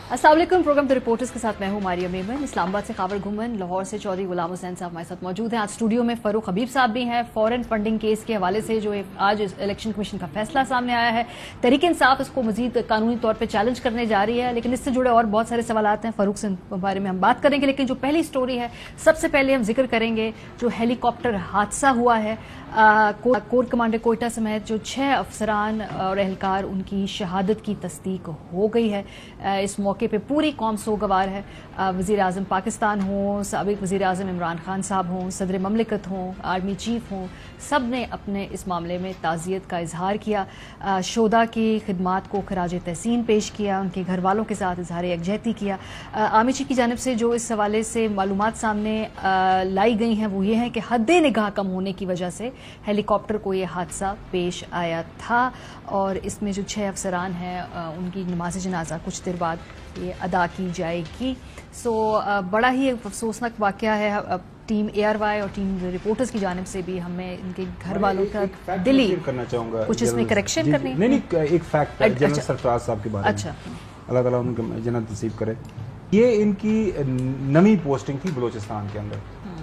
अस्सलाम वालेकुम। Programme the reporters के साथ मैं हूं मारिया मेमन। इस्लामाबाद से कावर घुमन, लाहौर से चौधरी गुलाम हुसैन साहब हमारे साथ मौजूद हैं। आज स्टूडियो में फरूक हबीब साहब भी हैं। फॉरेन फंडिंग केस के हवाले से जो आज इलेक्शन कमीशन का फैसला सामने आया है, तहरीक इंसाफ इसको मजीद कानूनी तौर पर चैलेंज करने जा रही है, लेकिन इससे जुड़े और बहुत सारे सवाल हैं। फरूक से बारे में हम बात करेंगे, लेकिन जो पहली स्टोरी है सबसे पहले हम जिक्र करेंगे जो हेलीकॉप्टर हादसा हुआ है। कोर कमांडर कोयटा समेत जो 6 अफसरान और एहलकार उनकी शहादत की तस्दीक हो गई है। इस मौके पे पूरी कौम सोगवार है। वज़ीर आज़म पाकिस्तान हों, साबिक वज़ीर आज़म इमरान खान साहब हों, सदर ममलिकत हों, आर्मी चीफ हों, सब ने अपने इस मामले में ताज़ियत का इजहार किया। शोदा की खिदमात को खराज तहसीन पेश किया, उनके घर वालों के साथ इजहार यकजहती किया। आर्मी चीफ की जानिब से जो इस हवाले से मालूमात सामने लाई गई हैं वो ये है कि हद्दे निगाह कम होने की वजह से हेलीकॉप्टर को ये हादसा पेश आया था और इसमें जो 6 अफसरान हैं उनकी नमाज जनाजा कुछ देर बाद ये अदा की जाएगी। बड़ा ही अफसोसनाक वाक़या है। टीम ARY और टीम रिपोर्टर्स की जानिब से भी हमें इनके घर वालों का दिली करना चाहूँगा, कुछ इसमें करेक्शन करनी है। नहीं, एक फैक्ट जनरल सरफराज साहब के बारे में, अल्लाह ताला उनके जन्नत नसीब करे। ये इनकी नवी पोस्टिंग थी बलूचिस्तान के अंदर।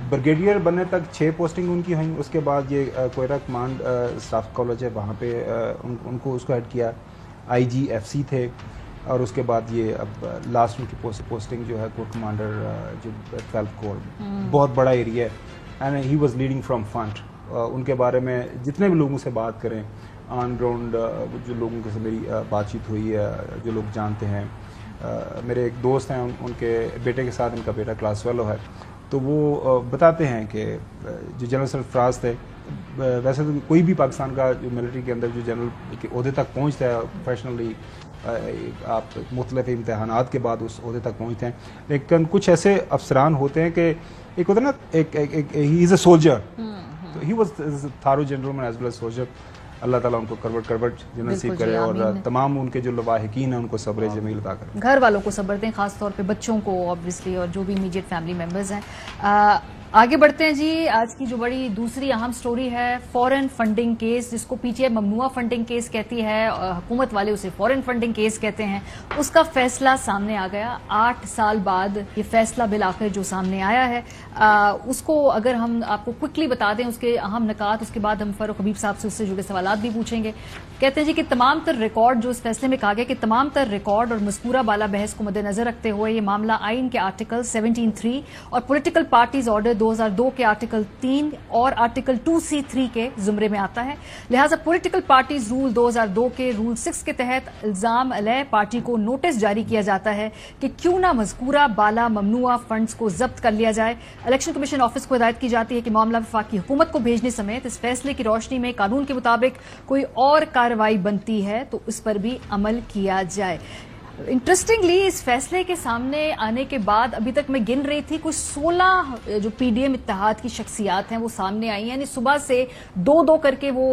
ब्रिगेडियर बनने तक 6 पोस्टिंग उनकी हुई। उसके बाद ये कोयटा कमांड स्टाफ कॉलेज है, वहाँ पे उनको उसको हेड किया। IGFC थे और उसके बाद ये अब लास्ट उनकी पोस्टिंग जो है कोर कमांडर जो 12th कोर, बहुत बड़ा एरिया है and he was leading from front. उनके बारे में जितने भी लोगों से बात करें ऑन ग्राउंड, जो लोगों से मेरी बातचीत हुई है, जो लोग जानते हैं, मेरे एक दोस्त हैं, उनके बेटे के साथ इनका बेटा क्लास 12 है, तो वो बताते हैं कि जो जनरल सरफराज थे, वैसे तो कोई भी पाकिस्तान का जो मिलिट्री के अंदर जो जनरल के ओहदे तक पहुंचता है प्रोफेशनली, आप मुख्तलिफ इम्तहानात के बाद उस ओहदे तक पहुंचते हैं, लेकिन कुछ ऐसे अफसरान होते हैं कि एक होता है ना, ही इज़ अ सोल्जर, तो he was thorough general as well as soldier. अल्लाह ताला उनको करवट नसीब करे और तमाम उनके जो लवाहिकीन हैं उनको सब्र जमील अता करे। घर वालों को सब्र दें, खास तौर पे बच्चों को ऑब्वियसली, और जो भी इमीडिएट फैमिली मेंबर्स हैं। आगे बढ़ते हैं जी। आज की जो बड़ी दूसरी अहम स्टोरी है फॉरेन फंडिंग केस, जिसको PTI ममनुआ फंडिंग केस कहती है, हुकूमत वाले उसे फॉरेन फंडिंग केस कहते हैं। उसका फैसला सामने आ गया 8 साल बाद। ये फैसला बिल आखिर जो सामने आया है उसको अगर हम आपको क्विकली बता दें, उसके अहम निकात, उसके बाद हम फरूक हबीब साहब से उससे जुड़े सवाल भी पूछेंगे। कहते हैं जी कि तमाम तर रिकॉर्ड, जो इस फैसले में कहा गया कि तमाम तर रिकॉर्ड और मज़कूरा बाला बहस को मद्देनजर रखते हुए ये मामला आइन के आर्टिकल 17(3) और पॉलिटिकल पार्टीज ऑर्डर 2002 के आर्टिकल 3 और आर्टिकल 2C(3) के जुमरे में आता है। लिहाजा पॉलिटिकल पार्टीज रूल 2002 के रूल 6 के तहत इल्जाम अलह पार्टी को नोटिस जारी किया जाता है कि क्यों ना मज़कूरा बाला ममनुआ फंड्स को जब्त कर लिया जाए। इलेक्शन कमीशन ऑफिस को हिदायत की जाती है कि मामला वफाकी हुकूमत को भेजने समेत इस फैसले की रोशनी में कानून के मुताबिक कोई और कार्रवाई बनती है तो उस पर भी अमल किया जाए। इंटरेस्टिंगली इस फैसले के सामने आने के बाद अभी तक मैं गिन रही थी, कुछ 16 जो PDM इत्तेहाद की शख्सियात हैं वो सामने आई हैं, यानी सुबह से 2-2 करके वो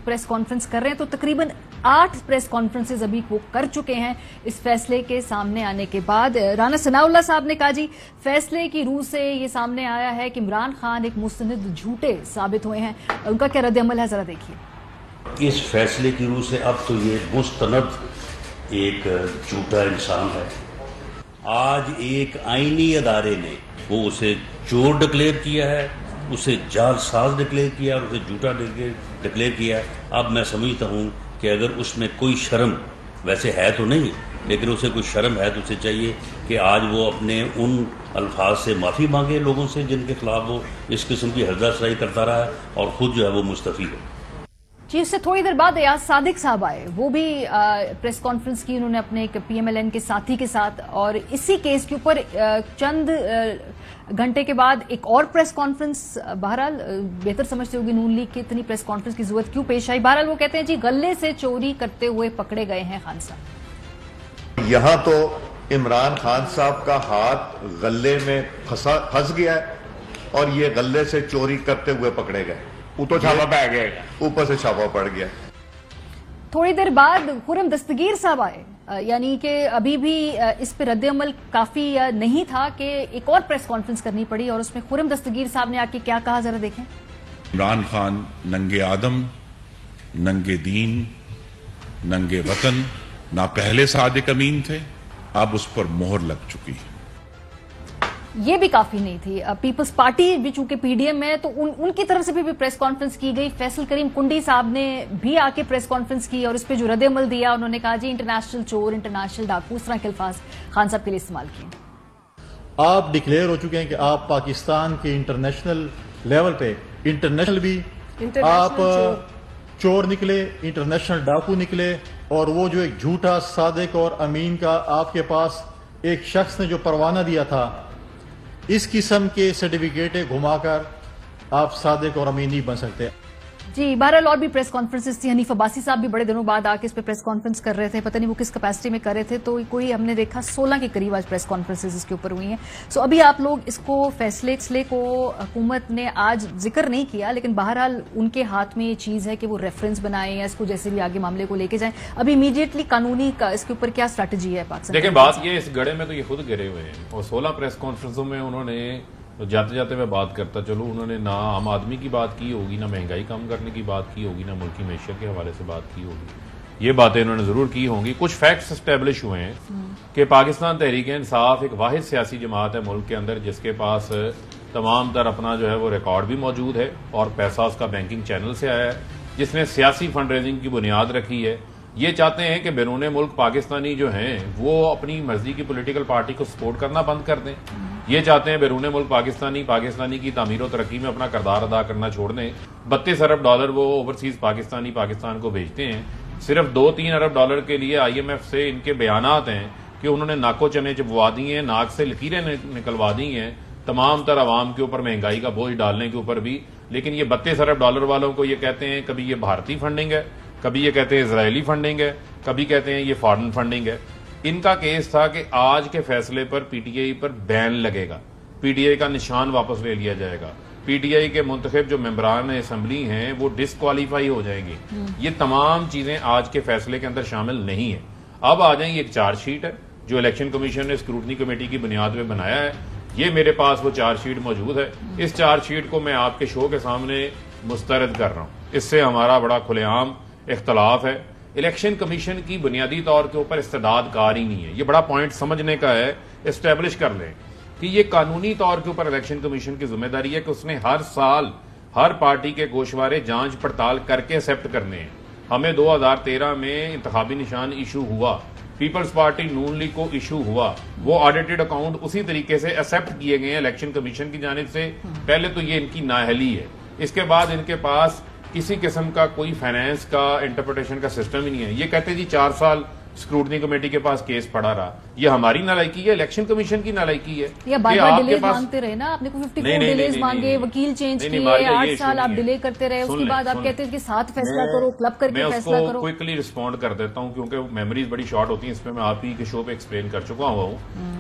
प्रेस कॉन्फ्रेंस कर रहे हैं, तो तकरीबन 8 प्रेस कॉन्फ्रेंसेज अभी वो कर चुके हैं इस फैसले के सामने आने के बाद। राना सनाउल्लाह साहब ने कहा जी फैसले की रूह से ये सामने आया है कि इमरान खान एक मुस्तनिद झूठे साबित हुए हैं। उनका क्या रद्द-ए-अमल है, जरा देखिए। इस फैसले की रूह से अब तो ये मुस्तनद एक झूठा इंसान है। आज एक आईनी अदारे ने वो उसे चोर डिक्लेयर किया है, उसे जालसाज डिक्लेयर किया और उसे झूठा डिक्लेयर किया है। अब मैं समझता हूँ कि अगर उसमें कोई शर्म, वैसे है तो नहीं, लेकिन उसे कोई शर्म है तो उसे चाहिए कि आज वो अपने उन अल्फाज से माफ़ी मांगे लोगों से जिनके खिलाफ वो इस किस्म की हर्जासराई करता रहा है, और खुद जो है वो मुस्तफ़ी हो। जी, उससे थोड़ी देर बाद एयाज सादिक साहब आए, वो भी प्रेस कॉन्फ्रेंस की उन्होंने अपने एक PMLN के साथी के साथ, और इसी केस के ऊपर चंद घंटे के बाद एक और प्रेस कॉन्फ्रेंस। बहरहाल बेहतर समझते होगी नून लीग की इतनी प्रेस कॉन्फ्रेंस की जरूरत क्यों पेश आई। बहरहाल वो कहते हैं जी गले से चोरी करते हुए पकड़े गए हैं खान साहब। यहाँ तो इमरान खान साहब का हाथ गले में फंस गया है और ये गले से चोरी करते हुए पकड़े गए। ऊपर छापा पड़ गया, ऊपर से छापा पड़ गया। थोड़ी देर बाद खुर्रम दस्तगीर साहब आए, यानी कि अभी भी इस पर रद्द-ए-अमल काफी नहीं था कि एक और प्रेस कॉन्फ्रेंस करनी पड़ी, और उसमें खुर्रम दस्तगीर साहब ने आके क्या कहा, जरा देखें। इमरान खान नंगे आदम, नंगे दीन, नंगे वतन, ना पहले सादिक अमीन थे, अब उस पर मोहर लग चुकी है। ये भी काफी नहीं थी। पीपल्स पार्टी भी चूंकि पीडीएम है तो उनकी तरफ से भी प्रेस कॉन्फ्रेंस की गई। फैसल करीम कुंडी साहब ने भी आके प्रेस कॉन्फ्रेंस की और उस पर जो रद्द-ए-अमल दिया, उन्होंने कहा जी इंटरनेशनल चोर, इंटरनेशनल डाकू, इस तरह के अल्फाज खान साहब के लिए इस्तेमाल किए। आप डिक्लेयर हो चुके हैं कि आप पाकिस्तान के इंटरनेशनल लेवल पे, इंटरनेशनल भी आप चोर निकले, इंटरनेशनल डाकू निकले। और वो जो एक झूठा सादिक और अमीन का आपके पास एक शख्स ने जो परवाना दिया था, इस किस्म के सर्टिफिकेट घुमाकर आप सादिक और अमीन नहीं बन सकते। जी, बहरहाल और भी प्रेस कॉन्फ्रेंसेस थी। हनीफ अब्बासी साहब भी बड़े दिनों बाद आके इस पे प्रेस कॉन्फ्रेंस कर रहे थे, पता नहीं वो किस कैपेसिटी में कर रहे थे। तो कोई हमने देखा 16 के करीब आज प्रेस कॉन्फ्रेंसेस इसके ऊपर हुई हैं। सो अभी आप लोग इसको फैसले को हुकूमत ने आज जिक्र नहीं किया, लेकिन बहरहाल उनके हाथ में ये चीज है कि वो रेफरेंस बनाए या इसको जैसे भी आगे मामले को लेके जाएं। अभी इमीडिएटली कानूनी का इसके ऊपर क्या स्ट्रैटेजी है पाकिस्तान? देखिए, बात ये इस गड़े में तो ये खुद गिरे हुए हैं और 16 प्रेस कॉन्फ्रेंसों में उन्होंने तो जाते जाते मैं बात करता चलो, उन्होंने ना आम आदमी की बात की होगी, ना महंगाई कम करने की बात की होगी, ना मुल्की मैशियत के हवाले से बात की होगी। ये बातें उन्होंने जरूर की होंगी। कुछ फैक्ट्स एस्टेब्लिश हुए हैं कि पाकिस्तान तहरीक इंसाफ एक वाहिद सियासी जमात है मुल्क के अंदर जिसके पास तमाम तर अपना जो है वो रिकॉर्ड भी मौजूद है और पैसा उसका बैंकिंग चैनल से आया है, जिसने सियासी फंड रेजिंग की बुनियाद रखी है। ये चाहते हैं कि बैरून मुल्क पाकिस्तानी जो हैं वो अपनी मर्जी की पॉलिटिकल पार्टी को सपोर्ट करना बंद कर दें। ये चाहते हैं बैरून मुल्क पाकिस्तानी की तामीर और तरक्की में अपना किरदार अदा करना छोड़ दें। 32 अरब डॉलर वो ओवरसीज पाकिस्तान को भेजते हैं। सिर्फ 2-3 अरब डॉलर के लिए IMF से इनके बयानात हैं कि उन्होंने नाको चने चबवा दी हैं, नाक से लकीरें निकलवा दी हैं तमाम तर आवाम के ऊपर महंगाई का बोझ डालने के ऊपर भी। लेकिन ये 32 अरब डॉलर वालों को ये कहते हैं कभी ये भारतीय फंडिंग है, कभी ये कहते हैं इजरायली फंडिंग है, कभी कहते हैं ये फॉरेन फंडिंग है। इनका केस था कि आज के फैसले पर पीटीआई पर बैन लगेगा, पीटीआई का निशान वापस ले लिया जाएगा, पीटीआई के मुंतखब जो मेंबरान असम्बली हैं वो डिस्क्वालीफाई हो जाएंगे। ये तमाम चीजें आज के फैसले के अंदर शामिल नहीं है। अब आ जाए, एक चार्जशीट है जो इलेक्शन कमीशन ने स्क्रूटनी कमेटी की बुनियाद पर बनाया है। ये मेरे पास वो चार्जशीट मौजूद है। इस चार्जशीट को मैं आपके शो के सामने मुस्तरद कर रहा हूं। इससे हमारा बड़ा खुलेआम इख्तलाफ है। इलेक्शन कमीशन की बुनियादी तौर के ऊपर इस्तेदाद कार ही नहीं है। ये बड़ा पॉइंट समझने का है, एस्टेब्लिश कर लें कि ये कानूनी तौर के ऊपर इलेक्शन कमीशन की जिम्मेदारी है कि उसने हर साल हर पार्टी के गोशवारे जांच पड़ताल करके एक्सेप्ट करने हैं। हमें 2013 में इंतखाबी निशान इशू हुआ, पीपल्स पार्टी नून लीग को इशू हुआ, वो ऑडिटेड अकाउंट उसी तरीके से एक्सेप्ट किए गए हैं इलेक्शन कमीशन की जानिब से। पहले तो ये इनकी नाअहली है, इसके बाद इनके पास किसी किस्म का कोई फाइनेंस का इंटरप्रिटेशन का सिस्टम ही नहीं है। ये कहते जी 4 साल स्क्रूटनी कमेटी के पास केस पड़ा रहा। ये हमारी नालायकी है, इलेक्शन कमीशन की नालायकी है। या बार-बार डिले मांगते रहे ना, आपने को 54 डिलेज मांगे, वकील चेंज किए, 8 साल आप डिले करते रहे। उसके बाद आप कहते हैं कि साथ फैसला करो, क्लब करके फैसला करो। क्विकली रिस्पॉन्ड कर देता हूं क्योंकि मेमोरीज बड़ी शॉर्ट होती हैं। इसमें मैं आप ही के शो पे एक्सप्लेन कर चुका हूं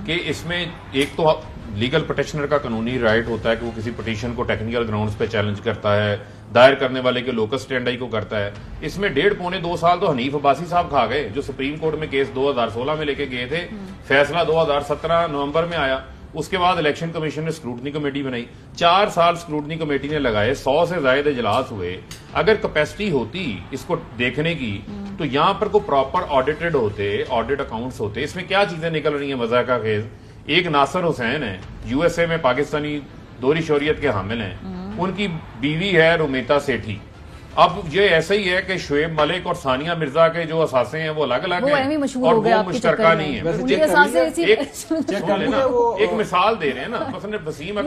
कि इसमें एक तो लीगल पिटिशनर का कानूनी राइट होता है कि वो किसी पिटीशन को टेक्निकल ग्राउंड्स पे चैलेंज करता है, दायर करने वाले के लोकस स्टैंड को करता है। इसमें 1.5-2 साल तो हनीफ अब्बासी साहब खा गए, जो सुप्रीम कोर्ट में केस 2016 में लेके गए थे। फैसला 2017 नवंबर में आया। उसके बाद इलेक्शन कमीशन ने स्क्रूटनी कमेटी बनाई। 4 साल स्क्रूटनी कमेटी ने लगाए, 100 से ज्यादा इजलास हुए। अगर कैपेसिटी होती इसको देखने की तो यहां पर कोई प्रॉपर ऑडिटेड होते, ऑडिट अकाउंट्स होते। इसमें क्या चीजें निकल रही है मजा का खेज। एक नासिर हुसैन है, यूएसए में पाकिस्तानी दोहरी शौरियत के हामिल हैं, उनकी बीवी है रुमेता सेठी। अब ये ऐसा ही है कि शुएब मलिक और सानिया मिर्जा के जो असासे हैं वो अलग अलग हैं और वो मुश्तरका नहीं है। एक मिसाल दे रहे हैं ना, मसलन वसीम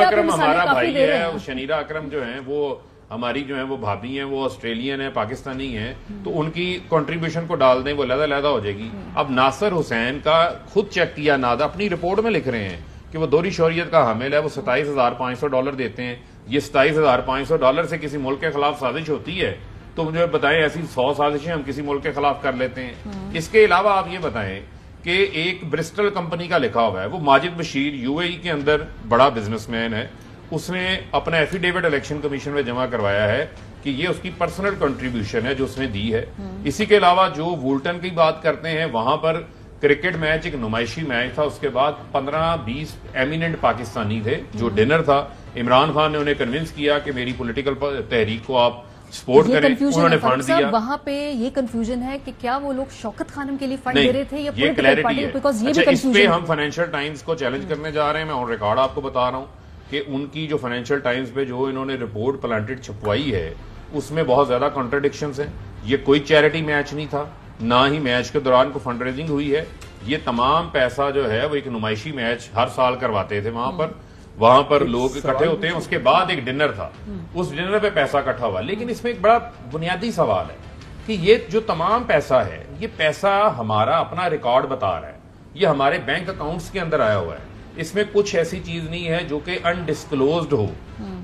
अकरम हमारा भाई है, शनीरा अकरम जो है वो हमारी जो है वो भाभी हैं, वो ऑस्ट्रेलियन है, पाकिस्तानी हैं, तो उनकी कंट्रीब्यूशन को डाल दें वो अलग-अलग हो जाएगी। अब नासिर हुसैन का खुद चेक किया नादा अपनी रिपोर्ट में लिख रहे हैं कि वो दोहरी शौरियत का हामिल है, वो $27,500 देते हैं। ये $27,500 से किसी मुल्क के खिलाफ साजिश होती है तो मुझे बताएं, ऐसी 100 साजिशें हम किसी मुल्क के खिलाफ कर लेते हैं। इसके अलावा आप ये बताएं कि एक ब्रिस्टल कंपनी का लिखा हुआ है, वो माजिद बशीर यूएई के अंदर बड़ा बिजनेसमैन है, उसने अपना एफिडेविट इलेक्शन कमीशन में जमा करवाया है कि ये उसकी पर्सनल कंट्रीब्यूशन है जो उसने दी है। इसी के अलावा जो वुल्टन की बात करते हैं, वहां पर क्रिकेट मैच एक नुमाइशी मैच था, उसके बाद 15-20 एमिनेंट पाकिस्तानी थे जो डिनर था। इमरान खान ने उन्हें कन्विंस किया कि मेरी पॉलिटिकल तहरीक को आप सपोर्ट करें, उन्होंने फंड दिया। वहां पे ये कंफ्यूजन है कि क्या वो लोग शौकत खानम के लिए फंड दे रहे थे या ये क्लैरिटी है। बिकॉज ये अच्छा, भी इस पे कंफ्यूजन हम फाइनेंशियल टाइम्स को चैलेंज करने जा रहे हैं। मैं ऑन रिकॉर्ड आपको बता रहा हूं कि उनकी जो फाइनेंशियल टाइम्स पे जो इन्होंने रिपोर्ट प्लांटेड छपवाई है उसमें बहुत ज्यादा कॉन्ट्राडिक्शंस हैं। ये कोई चैरिटी मैच नहीं था, ना ही मैच के दौरान को फंड रेजिंग हुई है। ये तमाम पैसा जो है वो एक नुमाइशी मैच हर साल करवाते थे वहां पर लोग इकट्ठे होते हैं, उसके बाद एक डिनर था, उस डिनर पे पैसा इकट्ठा हुआ। लेकिन इसमें एक बड़ा बुनियादी सवाल है कि ये जो तमाम पैसा है, ये पैसा हमारा अपना रिकॉर्ड बता रहा है, ये हमारे बैंक अकाउंट्स के अंदर आया हुआ है। इसमें कुछ ऐसी चीज नहीं है जो कि अनडिस्क्लोज्ड हो।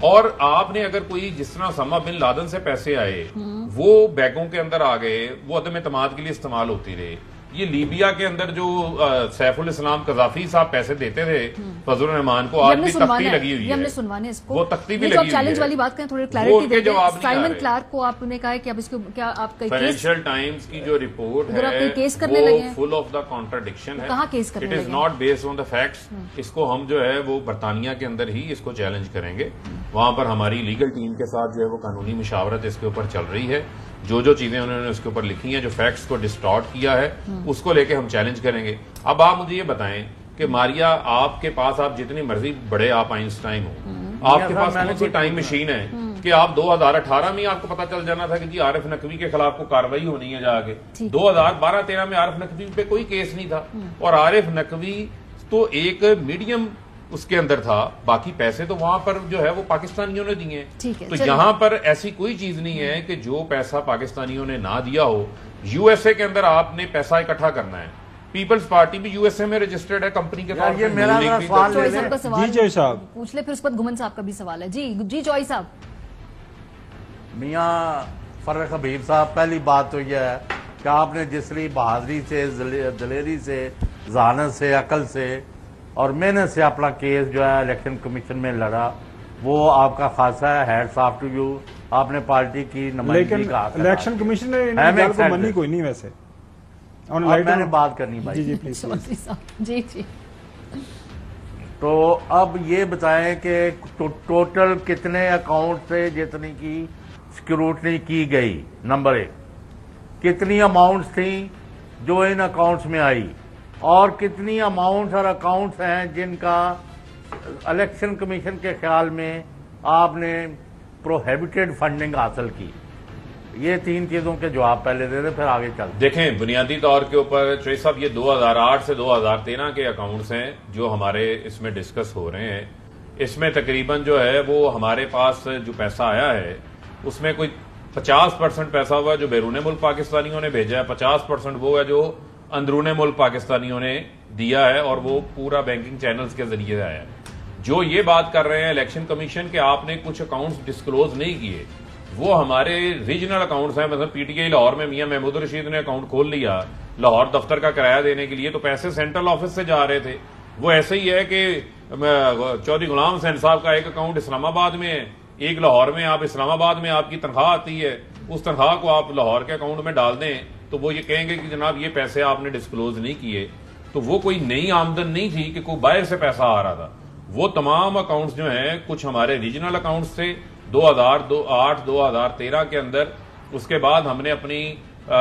और आपने अगर कोई, जिस तरह समा बिन लादन से पैसे आए वो बैंकों के अंदर आ गए, वो अदम एतमाद के लिए इस्तेमाल होती रहे। ये लीबिया के अंदर जो सैफुल इस्लाम कज़ाफी साहब पैसे देते थे फजलुर रहमान को, आज भी तख्ती लगी हुई है। हमने सुनवाने इसको, वो तख्ती भी लगी हुई है। चैलेंज वाली बात करें, थोड़ी क्लैरिटी देते हैं। साइमन क्लार्क को आपने कहा है कि अब इसको क्या आप फाइनेंशियल टाइम्स की जो रिपोर्ट है केस करने लगे हैं, फुल ऑफ द कॉन्ट्राडिक्शन है। कहाँ केस करने लगे? It is not based on the facts. इसको हम जो है वो बरतानिया के अंदर ही इसको चैलेंज करेंगे। वहां पर हमारी लीगल टीम के साथ जो है वो कानूनी मुशावरत इसके ऊपर चल रही है। जो चीजें उन्होंने उसके ऊपर लिखी हैं, जो फैक्ट्स को डिस्टॉर्ट किया है, उसको लेके हम चैलेंज करेंगे। अब आप मुझे ये बताएं कि मारिया, आपके पास आप जितनी मर्जी बड़े आप आइंस्टाइन हो, आपके पास कौन सी टाइम मशीन है कि आप 2018 में आपको पता चल जाना था कि जी आरिफ नकवी के खिलाफ को कार्रवाई होनी है जाके। 2012-13 में आरिफ नकवी पे कोई केस नहीं था, और आरिफ नकवी तो एक मीडियम उसके अंदर था, बाकी पैसे तो वहां पर जो है वो पाकिस्तानियों ने दिए हैं। तो यहां पर ऐसी कोई चीज नहीं है कि जो पैसा पाकिस्तानियों ने ना दिया हो। यूएसए के अंदर आपने पैसा इकट्ठा करना है। पीपल्स पार्टी भी यूएसए में रजिस्टर्ड है कंपनी के तौर पर। मेरा सवाल जी साहब पूछ ले, फिर उस पर गुमन साहब का भी सवाल है। जी चौई साहब। मियां फर्रुख हबीब साहब, पहली बात तो यह है कि आपने जिसरी बहादुरी से, दलेरी से, जहानत से, अकल से और मेहनत से अपना केस जो है इलेक्शन कमीशन में लड़ा, वो आपका खासा है। Hats off to you. आपने पार्टी की नुमाइंदगी का लेकिन इलेक्शन कमीशन ने मनी कोई नहीं वैसे। मैंने बात करनी भाई। जी प्लीज। जी। तो अब ये बताएं कि टोटल कितने अकाउंट से जितनी की स्क्रूटनी की गई, नंबर 1, कितनी अमाउंट्स थी जो इन अकाउंट्स में आई, और कितनी अमाउंट्स और अकाउंट्स हैं जिनका इलेक्शन कमीशन के ख्याल में आपने प्रोहिबिटेड फंडिंग हासिल की। ये 3 चीजों के जवाब पहले दे दे, फिर आगे चलते। देखें, बुनियादी तौर के ऊपर चौधरी साहब, ये 2008 से 2013 के अकाउंट्स हैं जो हमारे इसमें डिस्कस हो रहे हैं। इसमें तकरीबन जो है वो हमारे पास जो पैसा आया है उसमें कोई 50% पैसा हुआ जो बैरून मुल्क पाकिस्तानियों ने भेजा है, 50% वो है जो अंदरूने मुल्क पाकिस्तानियों ने दिया है, और वो पूरा बैंकिंग चैनल्स के जरिए आया है। जो ये बात कर रहे हैं इलेक्शन कमीशन के आपने कुछ अकाउंट्स डिस्क्लोज नहीं किए, वो हमारे रीजनल अकाउंट्स हैं। मतलब पीटीआई लाहौर में मियां महमूद रशीद ने अकाउंट खोल लिया लाहौर दफ्तर का किराया देने के लिए, तो पैसे सेंट्रल ऑफिस से जा रहे थे। वो ऐसे ही है कि चौधरी गुलाम हुसैन साहब का एक अकाउंट इस्लामाबाद में है, एक लाहौर में। आप इस्लामाबाद में आपकी तनख्वाह आती है, उस तनख्वाह को आप लाहौर के अकाउंट में डाल दें तो वो ये कहेंगे कि जनाब ये पैसे आपने डिस्क्लोज नहीं किए। तो वो कोई नई आमदन नहीं थी कि कोई बाहर से पैसा आ रहा था। वो तमाम अकाउंट्स जो हैं, कुछ हमारे रीजनल अकाउंट्स थे 2008-2013 के अंदर। उसके बाद हमने अपनी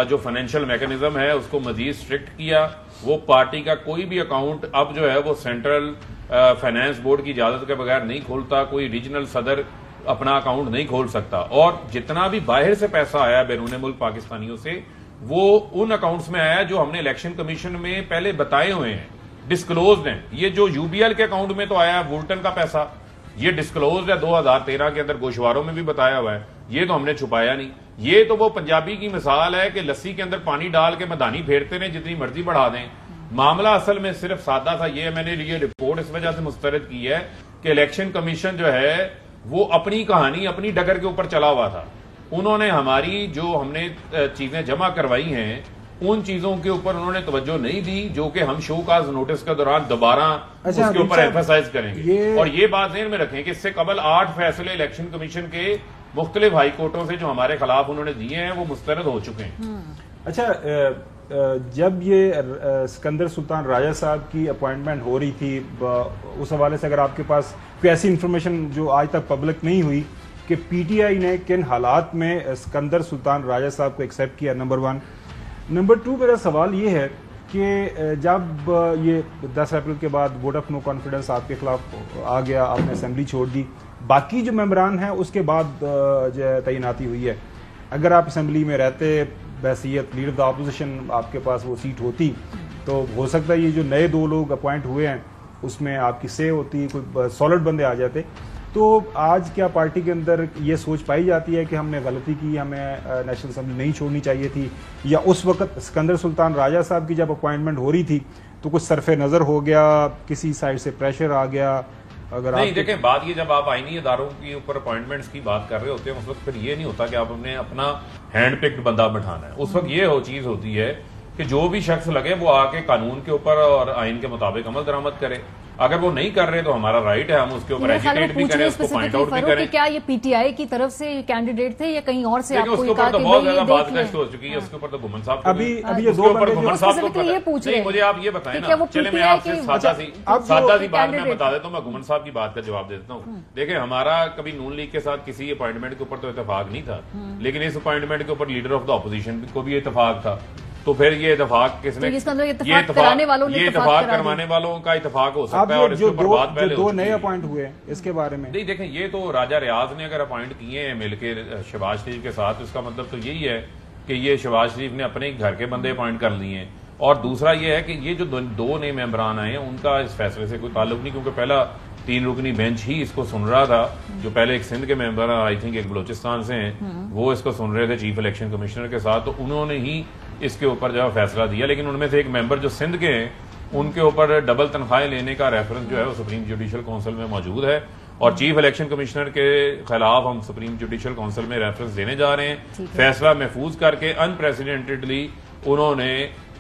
जो फाइनेंशियल मैकेनिज्म है उसको मजीद स्ट्रिक्ट किया। वो पार्टी का कोई भी अकाउंट अब जो है वो सेंट्रल फाइनेंस बोर्ड की इजाजत के बगैर नहीं खोलता, कोई रीजनल सदर अपना अकाउंट नहीं खोल सकता। और जितना भी बाहर से पैसा आया बैरून मुल्क पाकिस्तानियों से, वो उन अकाउंट्स में आया जो हमने इलेक्शन कमीशन में पहले बताए हुए हैं, डिस्क्लोज्ड हैं। ये जो यूबीएल के अकाउंट में तो आया है वुल्टन का पैसा, ये डिस्क्लोज्ड है 2013 के अंदर, गोशवारों में भी बताया हुआ है, ये तो हमने छुपाया नहीं। ये तो वो पंजाबी की मिसाल है कि लस्सी के अंदर पानी डाल के मदानी फेरते रहे, जितनी मर्जी बढ़ा दें। मामला असल में सिर्फ सादा सा ये, मैंने ये रिपोर्ट इस वजह से मुस्तरद की है कि इलेक्शन कमीशन जो है वो अपनी कहानी अपनी डगर के ऊपर चला हुआ था। उन्होंने हमारी जो हमने चीजें जमा करवाई हैं उन चीजों के ऊपर उन्होंने तवज्जो नहीं दी, जो कि हम शो काज नोटिस के दौरान दोबारा उसके ऊपर एम्फसाइज करेंगे। और ये बात ध्यान में रखें कि इससे कबल 8 फैसले इलेक्शन कमीशन के मुख्तलिफ हाई कोर्टों से जो हमारे खिलाफ उन्होंने दिए हैं वो मुस्तरद हो चुके हैं। अच्छा, जब ये सिकंदर सुल्तान राजा साहब की अपॉइंटमेंट हो रही थी, उस हवाले से अगर आपके पास कोई ऐसी इंफॉर्मेशन जो आज तक पब्लिक नहीं हुई कि पीटीआई ने किन हालात में सिकंदर सुल्तान राजा साहब को एक्सेप्ट किया, नंबर 1। नंबर 2 मेरा सवाल ये है कि जब ये 10 अप्रैल के बाद वोट ऑफ नो कॉन्फिडेंस आपके खिलाफ आ गया, आपने असेंबली छोड़ दी, बाकी जो मेंबरान हैं उसके बाद जो तैनाती हुई है, अगर आप असेंबली में रहते बहसीत लीडर द अपोजिशन आपके पास वो सीट होती तो हो सकता है ये जो नए 2 लोग अपॉइंट हुए हैं उसमें आपकी से होती, कोई सॉलिड बंदे आ जाते। तो आज क्या पार्टी के अंदर ये सोच पाई जाती है कि हमने गलती की, हमें नेशनल असेंबली नहीं छोड़नी चाहिए थी, या उस वक्त सिकंदर सुल्तान राजा साहब की जब अपॉइंटमेंट हो रही थी तो कुछ सरफे नज़र हो गया, किसी साइड से प्रेशर आ गया? अगर नहीं देखें, बात ये जब आप आईनी इदारों के ऊपर अपॉइंटमेंट्स की बात कर रहे होते हैं उस वक्त फिर ये नहीं होता कि आपने अपना हैंड पिक्ड बंदा बैठाना है। उस वक्त ये चीज होती है कि जो भी शख्स लगे वो आके कानून के ऊपर और आइन के मुताबिक अमल दरामद करे। अगर वो नहीं कर रहे तो हमारा राइट है, हम उसके ऊपर एजुकेट भी करें, उसको पॉइंट आउट भी करें। क्या ये पीटीआई की तरफ से कैंडिडेट थे या कहीं और से? आपको उसके ऊपर तो बहुत ज्यादा बात हो चुकी है, उसके ऊपर तो घुमन साहब अभी ये 2 बंदे घुमन साहब को पूछ रहे हैं। मुझे आप ये बताएं ना, चले मैं आपसे सादा सी बात मैं बता देता हूँ, मैं घुमन साहब की बात का जवाब दे देता हूँ। देखिए, हमारा कभी नून लीग के साथ किसी अपॉइंटमेंट के ऊपर तो इतफाक नहीं था, लेकिन इस अपॉइंटमेंट के ऊपर लीडर ऑफ द अपोजिशन को भी इतफाक था। तो फिर ये इतफाक किसने? ये इतफाक करवाने वालों का इतफाक हो सकता है। और इसके ऊपर बात पहले 2 नए अपॉइंट हुए इसके बारे में नहीं देखें, ये तो राजा रियाज ने अगर अपॉइंट किए हैं मिलकर शहबाज शरीफ के साथ, इसका मतलब तो यही है कि ये शहबाज शरीफ ने अपने घर के बंदे अपॉइंट कर लिए हैं। और दूसरा ये है कि ये जो 2 नए मेंबरान आए हैं उनका इस फैसले से कोई ताल्लुक नहीं, क्योंकि पहला 3 रुकनी बेंच ही इसको सुन रहा था। जो पहले एक सिंध के मेंबर आई थिंक एक बलोचिस्तान से हैं, वो इसको सुन रहे थे चीफ इलेक्शन कमिश्नर के साथ, तो उन्होंने ही इसके ऊपर जो फैसला दिया। लेकिन उनमें से एक मेंबर जो सिंध के हैं उनके ऊपर डबल तनख्वाहें लेने का रेफरेंस जो है वो सुप्रीम जुडिशल काउंसिल में मौजूद है, और चीफ इलेक्शन कमिश्नर के खिलाफ हम सुप्रीम जुडिशल काउंसिल में रेफरेंस देने जा रहे हैं। फैसला महफूज करके अनप्रेसिडेंटेडली उन्होंने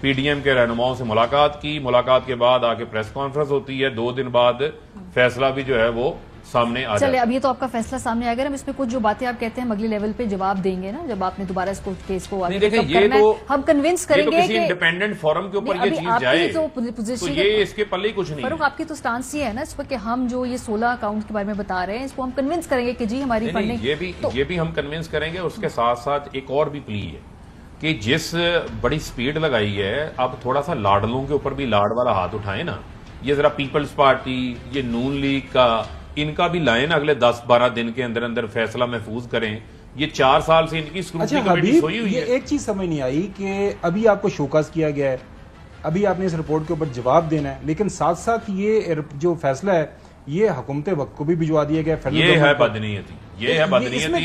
पीडीएम के रहनुमाओं से मुलाकात की। मुलाकात के बाद आके प्रेस कॉन्फ्रेंस होती है, 2 दिन बाद फैसला भी जो है वो सामने आ जाए। चलिए, अब ये तो आपका फैसला सामने आएगा, हम इसमें कुछ जो बातें आप कहते हैं हम अगले लेवल पे जवाब देंगे ना, जब आपने दोबारा इसको केस को आगे देखिए, ये तो हम कन्विंस करेंगे किसी इंडिपेंडेंट फोरम के ऊपर ये चीज जाए तो ये इसके पल्ले कुछ नहीं। फरूक, आपकी तो स्टांस ये है ना इस पर कि हम जो ये 16 अकाउंट के बारे में बता रहे हैं इसको हम कन्विंस करेंगे कि जी हमारी फंडिंग, ये भी हम कन्विंस करेंगे। उसके साथ साथ एक और भी प्ली है कि जिस बड़ी स्पीड लगाई है, अब थोड़ा सा लाडलों के ऊपर भी लाड वाला हाथ उठाए ना। ये जरा पीपल्स पार्टी, ये नून लीग का, इनका भी लाइन अगले 10-12 दिन के अंदर अंदर फैसला महफूज करें। ये 4 साल से इनकी स्क्रूटनी कमेटी सोई हुई है। एक चीज समझ नहीं आई कि अभी आपको शोकास किया गया है, अभी आपने इस रिपोर्ट के ऊपर जवाब देना है, लेकिन साथ साथ ये जो फैसला है ये हुकूमत वक्त को भी भिजवा दिया गया। ये है बदनीयती, ये है बदनीयती।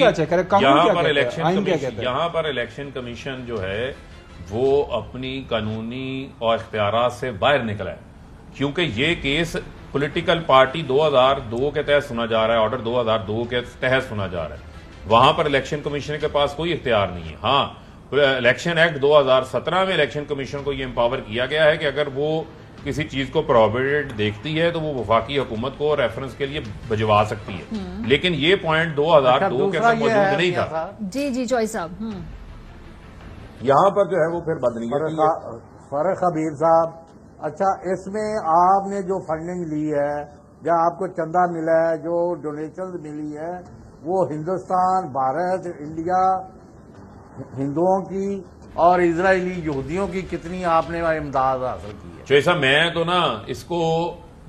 यहाँ पर इलेक्शन कमीशन जो है वो अपनी कानूनी और इख्तियारात से बाहर निकला है, क्योंकि ये केस पॉलिटिकल पार्टी 2002 के तहत सुना जा रहा है, ऑर्डर 2002 के तहत सुना जा रहा है। वहां पर इलेक्शन कमीशन के पास कोई इख्तियार नहीं है। हाँ, इलेक्शन एक्ट 2017 में इलेक्शन कमीशन को ये एम्पावर किया गया है कि अगर वो किसी चीज को प्रोहिबिटेड देखती है तो वो वफाकी हुकूमत को रेफरेंस के लिए भिजवा सकती है। लेकिन ये पॉइंट 2002 के अंदर मौजूद नहीं था। जी चौई साहब, यहाँ पर जो है वो फिर बदनीयती है। फरक खबीर साहब, अच्छा, इसमें आपने जो फंडिंग ली है, जो आपको चंदा मिला है, जो डोनेशन मिली है, वो हिंदुस्तान, भारत, इंडिया, हिंदुओं की और इजरायली यहूदियों की कितनी आपने इमदाद हासिल की है? जैसा मैं तो ना इसको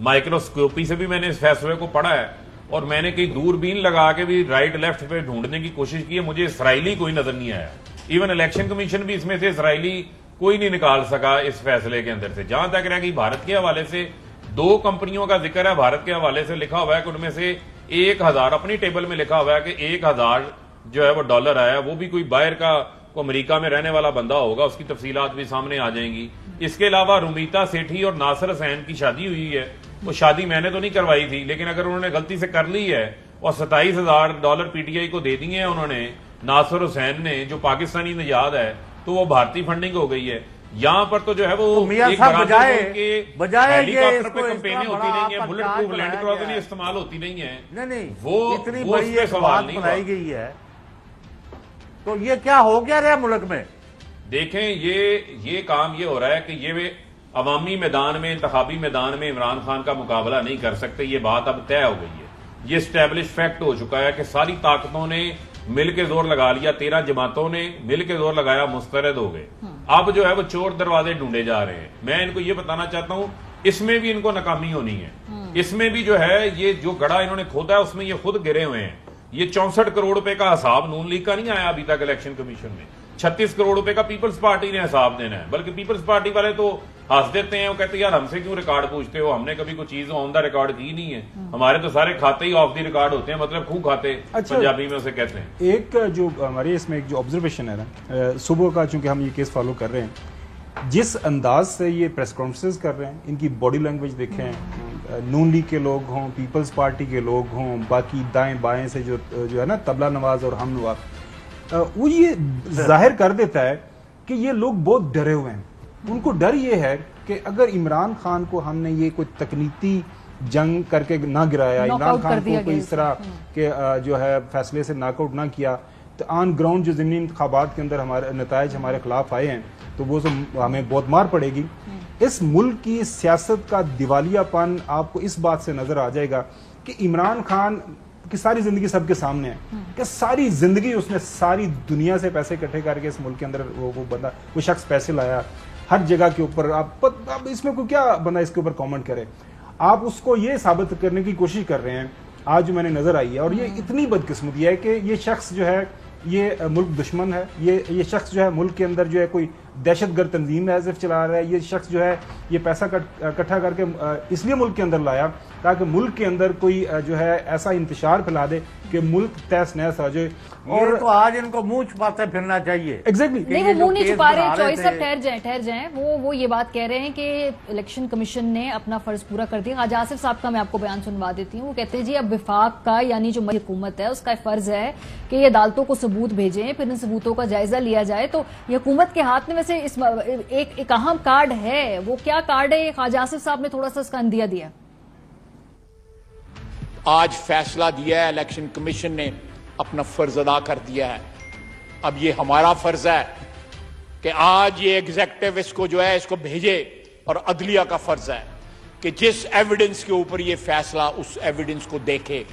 माइक्रोस्कोपी से भी मैंने इस फैसले को पढ़ा है, और मैंने कई दूरबीन लगा के भी राइट लेफ्ट पे ढूंढने की कोशिश की है, मुझे इसराइली कोई नजर नहीं आया। इवन इलेक्शन कमीशन भी इसमें से इसराइली कोई नहीं निकाल सका इस फैसले के अंदर से। जहां तक रह गई भारत के हवाले से 2 कंपनियों का जिक्र है, भारत के हवाले से लिखा हुआ है कि उनमें से 1000 अपनी टेबल में लिखा हुआ है कि 1000 जो है वो डॉलर आया, वो भी कोई बाहर का अमेरिका में रहने वाला बंदा होगा, उसकी तफसीलात भी सामने आ जाएंगी। इसके अलावा रुमीता सेठी और नासिर हुसैन की शादी हुई है, वो शादी मैंने तो नहीं करवाई थी, लेकिन अगर उन्होंने गलती से कर ली है और $27,000 पीटीआई को दे दिए हैं उन्होंने, नासिर हुसैन ने, जो पाकिस्तानी निजाद है, तो वो भारतीय फंडिंग हो गई है। यहाँ पर तो जो है वो बजाय हेलीकॉप्टर पे कंपेनें होती नहीं है, बुलेट प्रूफ लैंड क्रॉजर इस्तेमाल होती नहीं है, नहीं वो इतनी बड़ी सवाल नहीं बनाई गई है, तो ये क्या हो क्या रहा है मुल्क में? देखें, ये काम ये हो रहा है कि ये अवामी मैदान में, इंतखाबी मैदान में इमरान खान का मुकाबला नहीं कर सकते, ये बात अब तय हो गई है। ये स्टैब्लिश फैक्ट हो चुका है कि सारी ताकतों ने मिल के जोर लगा लिया, 13 जमातों ने मिल के जोर लगाया, मुस्तरद हो गए। अब जो है वो चोर दरवाजे ढूंढे जा रहे हैं। मैं इनको ये बताना चाहता हूं, इसमें भी इनको नाकामी होनी है। इसमें भी जो है ये जो गड़ा इन्होंने खोदा है उसमें ये खुद गिरे हुए हैं। ये 64 करोड़ रुपए का हिसाब नून लीग का नहीं आया अभी तक इलेक्शन कमीशन में। 36 करोड़ रुपए का पीपल्स पार्टी ने हिसाब देना है, बल्कि पीपल्स पार्टी वाले तो हंस देते हैं, वो कहते हैं यार हमसे क्यों रिकॉर्ड पूछते हो, हमने कभी कोई चीज ऑन द रिकॉर्ड की नहीं है, हमारे तो सारे खाते ही ऑफ द रिकॉर्ड होते हैं, मतलब खूब खाते। अच्छा, पंजाबी में उसे कहते हैं। एक जो हमारे इसमें एक जो ऑब्जर्वेशन है ना, सुबह का चूंकि हम ये केस फॉलो कर रहे हैं, जिस अंदाज से ये प्रेस कॉन्फ्रेंस कर रहे हैं, इनकी बॉडी लैंग्वेज देखें, नून लीग के लोग हों, पीपल्स पार्टी के लोग हों, बाकी दाएं बाएं से जो है ना तबला नवाज और हम नवाज, वो ये जाहिर कर देता है कि ये लोग बहुत डरे हुए हैं। उनको डर ये है कि अगर इमरान खान को हमने ये कोई तकनीकी जंग करके ना गिराया, इमरान खान को कोई इस तरह के जो है फैसले से नॉकआउट ना किया, तो ऑन ग्राउंड जो ज़मीनी इंतखाबात के अंदर हमारे नताइज हमारे खिलाफ आए हैं, तो वो हमें बहुत मार पड़ेगी। इस मुल्क की सियासत का दिवालियापन आपको इस बात से नजर आ जाएगा कि इमरान खान की सारी जिंदगी सबके सामने है, कि सारी जिंदगी उसने सारी दुनिया से पैसे इकट्ठे करके इस मुल्क के अंदर वो बंदा, वो शख्स पैसे लाया हर जगह के ऊपर। आप इसमें कोई क्या बंदा इसके ऊपर कमेंट करे, आप उसको ये साबित करने की कोशिश कर रहे हैं आज जो मैंने नजर आई है। और ये इतनी बदकिस्मती है कि ये शख्स जो है ये मुल्क दुश्मन है, ये शख्स जो है मुल्क के अंदर जो है कोई दहशतगर्द तंजीम एज चला रहा है। ये शख्स जो है ये पैसा इकट्ठा करके इसलिए मुल्क के अंदर लाया ताकि मुल्क के अंदर कोई जो है ऐसा इंतशार फैला दे कि मुल्क तहस नहस हो जाए। और तो आज इनको मुंह छुपाते फिरना चाहिए। एग्जैक्टली नहीं, वो मुंह नहीं छुपा रहे, चॉइस अब ठहर जाएं। वो ये बात कह रहे हैं कि इलेक्शन कमीशन ने अपना फर्ज पूरा कर दिया। आज आसिफ साहब का मैं आपको बयान सुनवा देती हूँ। वो कहते हैं जी अब विफाक का यानी जो हुकूमत है उसका फर्ज है कि ये अदालतों को सबूत भेजें, फिर इन सबूतों का जायजा लिया जाए। तो ये हुकूमत के हाथ में वैसे एक अहम कार्ड है, वो क्या कार्ड है? ख्वाजा आसिफ साहब ने थोड़ा सा इसका अंदिया दिया। आज फैसला दिया है, इलेक्शन कमीशन ने अपना फर्ज अदा कर दिया है। अब ये हमारा फर्ज है कि आज ये एग्जीक्यूटिव इसको जो है इसको भेजे, और अदलिया का फर्ज है कि जिस एविडेंस के ऊपर ये फैसला उस एविडेंस को देखे।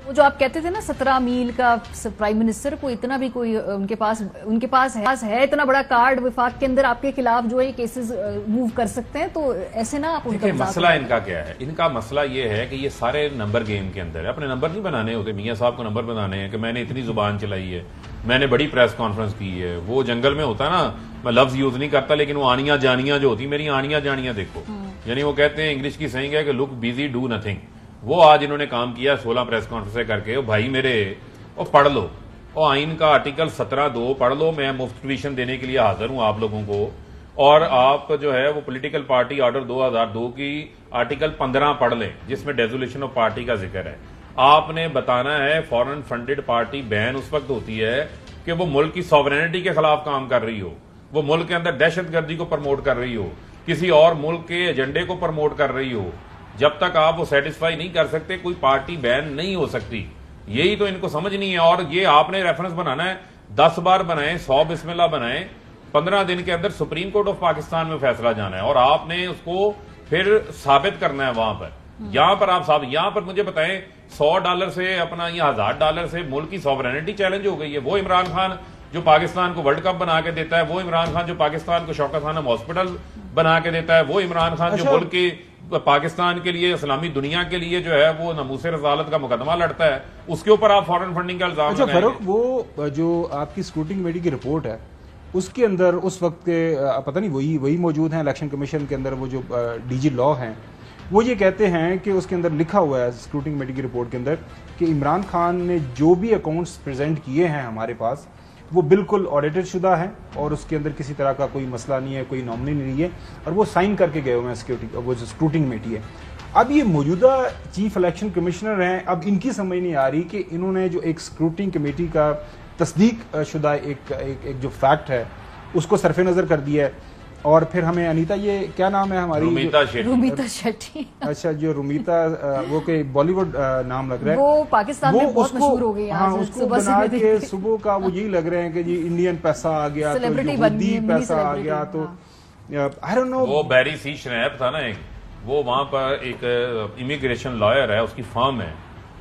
वो जो आप कहते थे ना 17 मील का प्राइम मिनिस्टर को इतना भी कोई उनके पास है इतना बड़ा कार्ड विफाक के अंदर आपके खिलाफ जो है केसेस मूव कर सकते हैं, तो ऐसे ना आप उनका मसला इनका क्या है? इनका मसला ये है कि ये सारे नंबर गेम के अंदर है। अपने नंबर नहीं बनाने होते, मियां साहब को नंबर बनाने हैं कि मैंने इतनी जुबान चलाई है, मैंने बड़ी प्रेस कॉन्फ्रेंस की है। वो जंगल में होता है ना, मैं लफ्ज यूज नहीं करता, लेकिन वो आनियां जानियां जो होती, मेरी आनियां जानियां देखो, यानी वो कहते हैं इंग्लिश की सही है कि लुक बिजी डू नथिंग। वो आज इन्होंने काम किया 16 प्रेस कॉन्फ्रेंस करके। ओ भाई मेरे, ओ पढ़ लो, ओ आइन का आर्टिकल 17(2) पढ़ लो। मैं मुफ्त ट्यूशन देने के लिए हाजिर हूं आप लोगों को। और आप जो है वो पॉलिटिकल पार्टी ऑर्डर 2002 की आर्टिकल 15 पढ़ लें, जिसमें डेजोल्यूशन ऑफ पार्टी का जिक्र है। आपने बताना है फॉरेन फंडेड पार्टी बैन उस वक्त होती है कि वो मुल्क की सॉवरेनिटी के खिलाफ काम कर रही हो, वो मुल्क के अंदर दहशतगर्दी को प्रमोट कर रही हो, किसी और मुल्क के एजेंडे को प्रमोट कर रही हो। जब तक आप वो सेटिस्फाई नहीं कर सकते, कोई पार्टी बैन नहीं हो सकती। यही तो इनको समझ नहीं है। और ये आपने रेफरेंस बनाना है, 10 बार बनाए, 100 बिस्मिल्लाह बनाए, 15 दिन के अंदर सुप्रीम कोर्ट ऑफ पाकिस्तान में फैसला जाना है और आपने उसको फिर साबित करना है वहां पर। यहां पर आप साबित, यहां पर मुझे बताएं $100 से अपना या $1000 से मुल्क की सॉवरेनिटी चैलेंज हो गई है। वो इमरान खान जो पाकिस्तान को वर्ल्ड कप बना के देता है, वो इमरान खान जो पाकिस्तान को शौकत खानम हॉस्पिटल बना के देता है, वो इमरान खान जो मुल्क की पाकिस्तान के लिए, इस्लामी दुनिया के लिए जो है वो नमूसे रसालत का मुकदमा लड़ता है, उसके ऊपर आप फॉरेन फंडिंग का इल्जाम लगाएंगे। फारूक, वो जो आपकी स्क्रूटिनी कमेटी की रिपोर्ट है उसके अंदर उस वक्त के पता नहीं वही मौजूद हैं इलेक्शन कमीशन के अंदर, वो जो डीजी लॉ हैं, वो ये कहते हैं कि उसके अंदर लिखा हुआ है स्क्रूटिनी कमेटी की रिपोर्ट के अंदर कि इमरान खान ने जो भी अकाउंट्स प्रेजेंट किए हैं हमारे पास वो बिल्कुल ऑडिटेड शुदा है और उसके अंदर किसी तरह का कोई मसला नहीं है, कोई नॉमिनी नहीं है, और वो साइन करके गए हुए हैं सिक्योरिटी, वो जो स्क्रूटिनी कमेटी है। अब ये मौजूदा चीफ इलेक्शन कमिश्नर हैं, अब इनकी समझ नहीं आ रही कि इन्होंने जो एक स्क्रूटिनी कमेटी का तस्दीक शुदा एक जो फैक्ट है उसको सरफे नजर कर दिया है। और फिर हमें अनीता, ये क्या नाम है हमारी, रुमीता शेट्टी। अच्छा, जो रुमीता वो के बॉलीवुड नाम लग रहा है, वो पाकिस्तान में बहुत मशहूर हो गई है। हाँ, उसको बना के सुबह का वो यही लग रहे हैं कि जी इंडियन पैसा आ गया, तो यहूदी पैसा आ गया, तो आई डोंट नो। वो बैरी सी शनैप था ना एक, वो वहां पर एक इमिग्रेशन लॉयर है, उसकी फर्म है,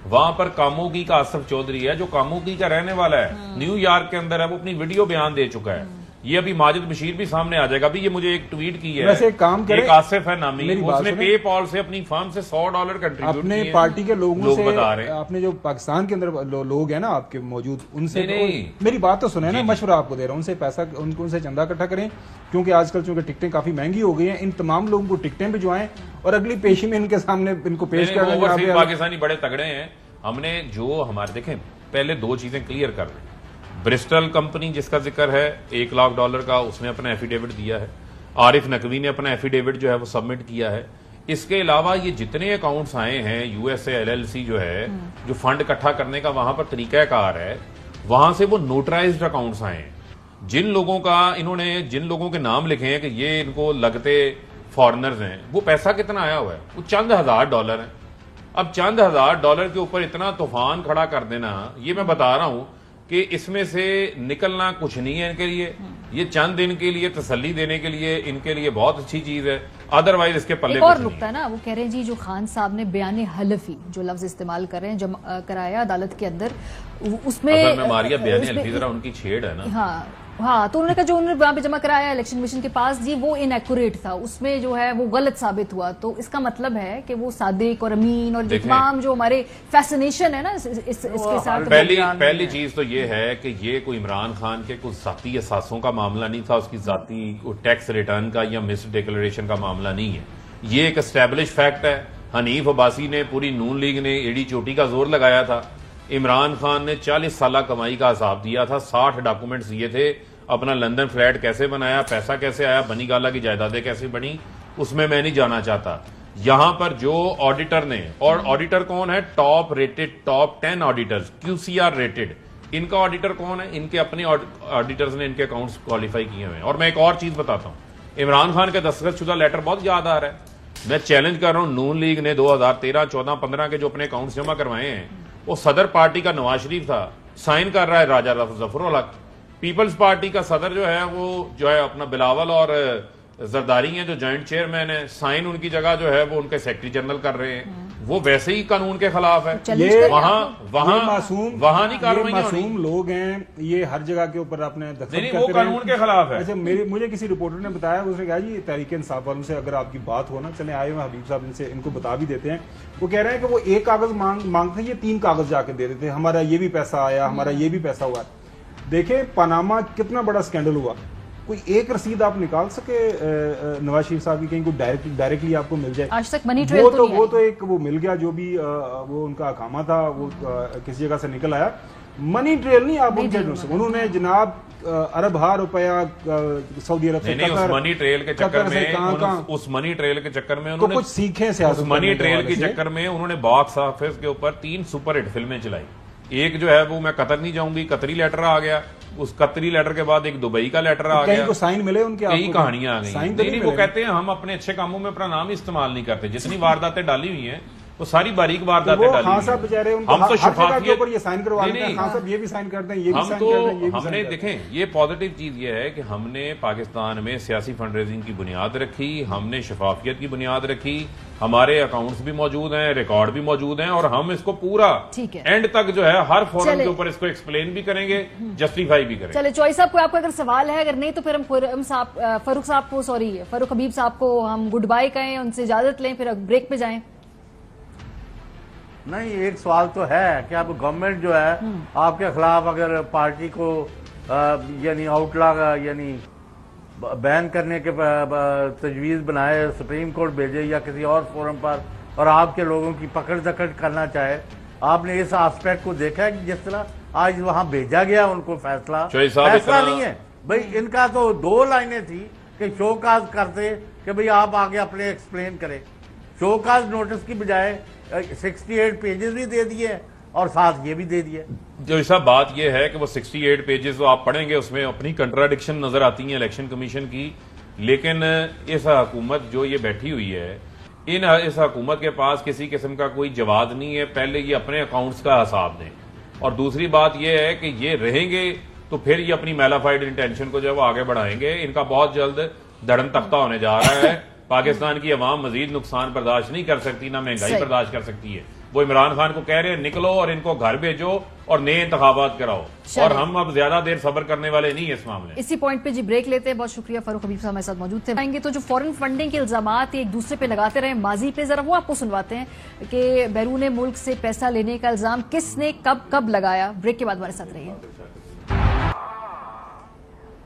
वहां पर कामोगी का आसिफ चौधरी है जो कामोगी का रहने वाला है, न्यूयॉर्क के अंदर है, वो अपनी वीडियो बयान दे चुका है। ये अभी माजिद बशीर भी सामने आ जाएगा। अभी ये मुझे एक ट्वीट की है, वैसे एक काम करें, एक आसिफ है नामी, उसने पेपॉल से अपनी फर्म से $100 कंट्रीब्यूट अपने पार्टी के लोगों से बता रहे हैं। अपने जो पाकिस्तान के अंदर लोग हैं ना आपके मौजूद, उनसे नहीं। मेरी बात तो सुने ना, मशवरा आपको दे रहा हूं, उनसे पैसा उनसे चंदा इकट्ठा करें, क्योंकि आजकल चूंकि टिकटें काफी महंगी हो गई हैं, इन तमाम लोगों को टिकटें भिजवाएं और अगली पेशी में इनके सामने इनको पेश करें। पाकिस्तानी बड़े तगड़े हैं। हमने जो हमारे देखें, पहले दो चीजें क्लियर कर दें। ब्रिस्टल कंपनी जिसका जिक्र है $1 लाख का, उसने अपना एफिडेविट दिया है। आरिफ नकवी ने अपना एफिडेविट जो है वो सबमिट किया है। इसके अलावा ये जितने अकाउंट्स आए हैं, यूएसए LLC जो है, जो फंड इकट्ठा करने का वहां पर तरीकाकार है, वहां से वो नोटराइज्ड अकाउंट्स आए हैं। जिन लोगों के नाम लिखे हैं कि ये इनको लगते फॉरेनर्स हैं, वो पैसा कितना आया हुआ है? वो चंद $1000 है। अब चंद $1000 के ऊपर इतना तूफान खड़ा कर देना, ये मैं बता रहा हूं कि इसमें से निकलना कुछ नहीं है इनके लिए। ये चंद दिन के लिए तसल्ली देने के लिए इनके लिए बहुत अच्छी चीज है, अदरवाइज इसके पल्ले एक और नुकता है ना, वो कह रहे हैं जी जो खान साहब ने बयान हलफी जो लफ्ज इस्तेमाल कर रहे हैं जमा कराया अदालत के अंदर, उसमें मारिया बयान हलफी जरा उनकी छेड़ है ना। हाँ, तो उन्होंने कहा जो उन्होंने वहां पे जमा कराया इलेक्शन कमीशन के पास जी, वो इनएक्यूरेट था, उसमें जो है वो गलत साबित हुआ। तो इसका मतलब है कि वो सादिक और अमीन और तमाम जो हमारे फैसिनेशन है ना इसके साथ। पहली चीज तो ये है कि ये कोई इमरान खान के कुछ जाती एहसासों का मामला नहीं था, उसकी जाती टैक्स रिटर्न का या मिस डिक्लेरेशन का मामला नहीं है। ये एक एस्टेब्लिश फैक्ट है। हनीफ अब्बासी ने, पूरी नून लीग ने एड़ी चोटी का जोर लगाया था। इमरान खान ने 40 साल कमाई का हिसाब दिया था, 60 डॉक्यूमेंट्स दिए थे, अपना लंदन फ्लैट कैसे बनाया, पैसा कैसे आया, बनी गाला की जायदादें कैसे बनी, उसमें मैं नहीं जाना चाहता। यहां पर जो ऑडिटर ने, और ऑडिटर कौन है? Top rated, top 10 auditors, QCR rated. इनका ऑडिटर कौन है? इनके अपने ऑडिटर्स ने इनके अकाउंट्स क्वालिफाई किए हुए हैं। और मैं एक और चीज बताता हूं, इमरान खान के दस्तखतशुदा लेटर बहुत याद आ रहा है। मैं चैलेंज कर रहा हूं, नून लीग ने 2013, 14, 15 के जो अपने अकाउंट्स जमा करवाए हैं, वो सदर पार्टी का नवाज शरीफ था, साइन कर रहा है राजा जफरुल हक। पीपल्स पार्टी का सदर जो है वो जो है अपना बिलावल और जरदारी हैं जो जॉइंट चेयरमैन है, साइन उनकी जगह जो है वो उनके सेक्रेटरी जनरल कर रहे हैं। वो वैसे ही कानून के खिलाफ है। वहां नहीं कार्रवाई। मासूम लोग हैं, ये हर जगह के ऊपर अपने नहीं, वो कानून के खिलाफ है। अच्छा, मुझे किसी रिपोर्टर ने बताया, उसने कहा जी तहरीक इंसाफ वालों से अगर आपकी बात हो ना, चले आए हुए हबीब साहब, इनसे इनको बता भी देते हैं। वो कह रहे हैं कि वो एक कागज मांगते, ये 3 कागज जाके दे देते, हमारा ये भी पैसा आया, हमारा ये भी पैसा हुआ। देखें पनामा कितना बड़ा स्कैंडल हुआ, कोई एक रसीद आप निकाल सके नवाज शरीफ साहब की, कहीं को डायरेक्टली आपको मिल जाए? आज तक मनी ट्रेल वो तो एक वो मिल गया, जो भी वो उनका अकामा था वो किसी जगह से निकल आया। मनी ट्रेल नहीं आप उन्होंने जनाब अरब रुपया सऊदी अरब से उस मनी ट्रेल के चक्कर में, उस मनी ट्रेल के चक्कर में उन्होंने कुछ सीखे, उस मनी ट्रेल के चक्कर में उन्होंने बॉक्स ऑफिस के ऊपर 3 सुपरहिट फिल्में चलाई। एक जो है वो मैं कतर नहीं जाऊंगी, कतरी लेटर आ गया, उस कतरी लेटर के बाद एक दुबई का लेटर आ गया, साइन मिले उनके, कई कहानियां आ गई। नहीं, वो कहते हैं हम अपने अच्छे कामों में अपना नाम इस्तेमाल नहीं करते, जितनी वारदातें डाली हुई हैं वो सारी बारीक वारदातें डाली हुई हैं। हम तो शफाफियत ये साइन करवाते हैं, खान साहब ये भी साइन करते हैं, ये भी साइन करते हैं। हमने देखें, ये पॉजिटिव चीज ये है कि हमने पाकिस्तान में सियासी फंड रेजिंग की बुनियाद रखी, हमने शफाफियत की बुनियाद रखी, हमारे अकाउंट्स भी मौजूद हैं, रिकॉर्ड भी मौजूद हैं, और हम इसको पूरा एंड तक जो है हर फोरम के ऊपर इसको एक्सप्लेन भी करेंगे, जस्टिफाई भी करेंगे। चले चॉइस साहब, कोई आपका अगर सवाल है, अगर नहीं तो फिर हम फारूक हबीब साहब को हम गुड बाय कहें, उनसे इजाजत लें, फिर ब्रेक पे जाएं। नहीं, एक सवाल तो है कि अब गवर्नमेंट जो है आपके खिलाफ अगर पार्टी को यानी आउटला यानी बैन करने के तजवीज़ बनाए, सुप्रीम कोर्ट भेजे या किसी और फोरम पर, और आपके लोगों की पकड़ दकड़ करना चाहे, आपने इस एस्पेक्ट को देखा है कि जिस तरह आज वहां भेजा गया उनको फैसला नहीं है भाई। इनका तो 2 लाइनें थी कि शोकाज करते कि भाई आप आगे अपने एक्सप्लेन करें। शोकाज नोटिस की बजाय 68 पेजेस भी दे दिए और साथ ये भी दे दिए। जो ऐसा बात यह है कि वो 68 पेजेस जो आप पढ़ेंगे उसमें अपनी कंट्राडिक्शन नजर आती है इलेक्शन कमीशन की, लेकिन इस हुकूमत जो ये बैठी हुई है, इस हुकूमत के पास किसी किस्म का कोई जवाब नहीं है। पहले ये अपने अकाउंट्स का हिसाब दें, और दूसरी बात यह है कि ये रहेंगे तो फिर ये अपनी मैलाफाइड इंटेंशन को जो है वो आगे बढ़ाएंगे। इनका बहुत जल्द धड़न तख्ता होने जा रहा है। पाकिस्तान की अवाम मजीद नुकसान बर्दाश्त नहीं कर सकती, ना महंगाई बर्दाश्त कर सकती है। वो इमरान खान को कह रहे हैं निकलो और इनको घर भेजो और नए इंतखाबात कराओ, और हम अब ज्यादा देर सब्र करने वाले नहीं है इस मामले में। इसी पॉइंट पे जी ब्रेक लेते हैं। बहुत शुक्रिया, फारूक हबीब साहब हमारे साथ मौजूद थे। आएंगे तो जो फॉरेन फंडिंग के इल्जामात एक दूसरे पे लगाते रहे माजी पे, जरा वो आपको सुनवाते हैं कि बैरून मुल्क से पैसा लेने का इल्जाम किसने कब कब लगाया। ब्रेक के बाद हमारे साथ रहिए।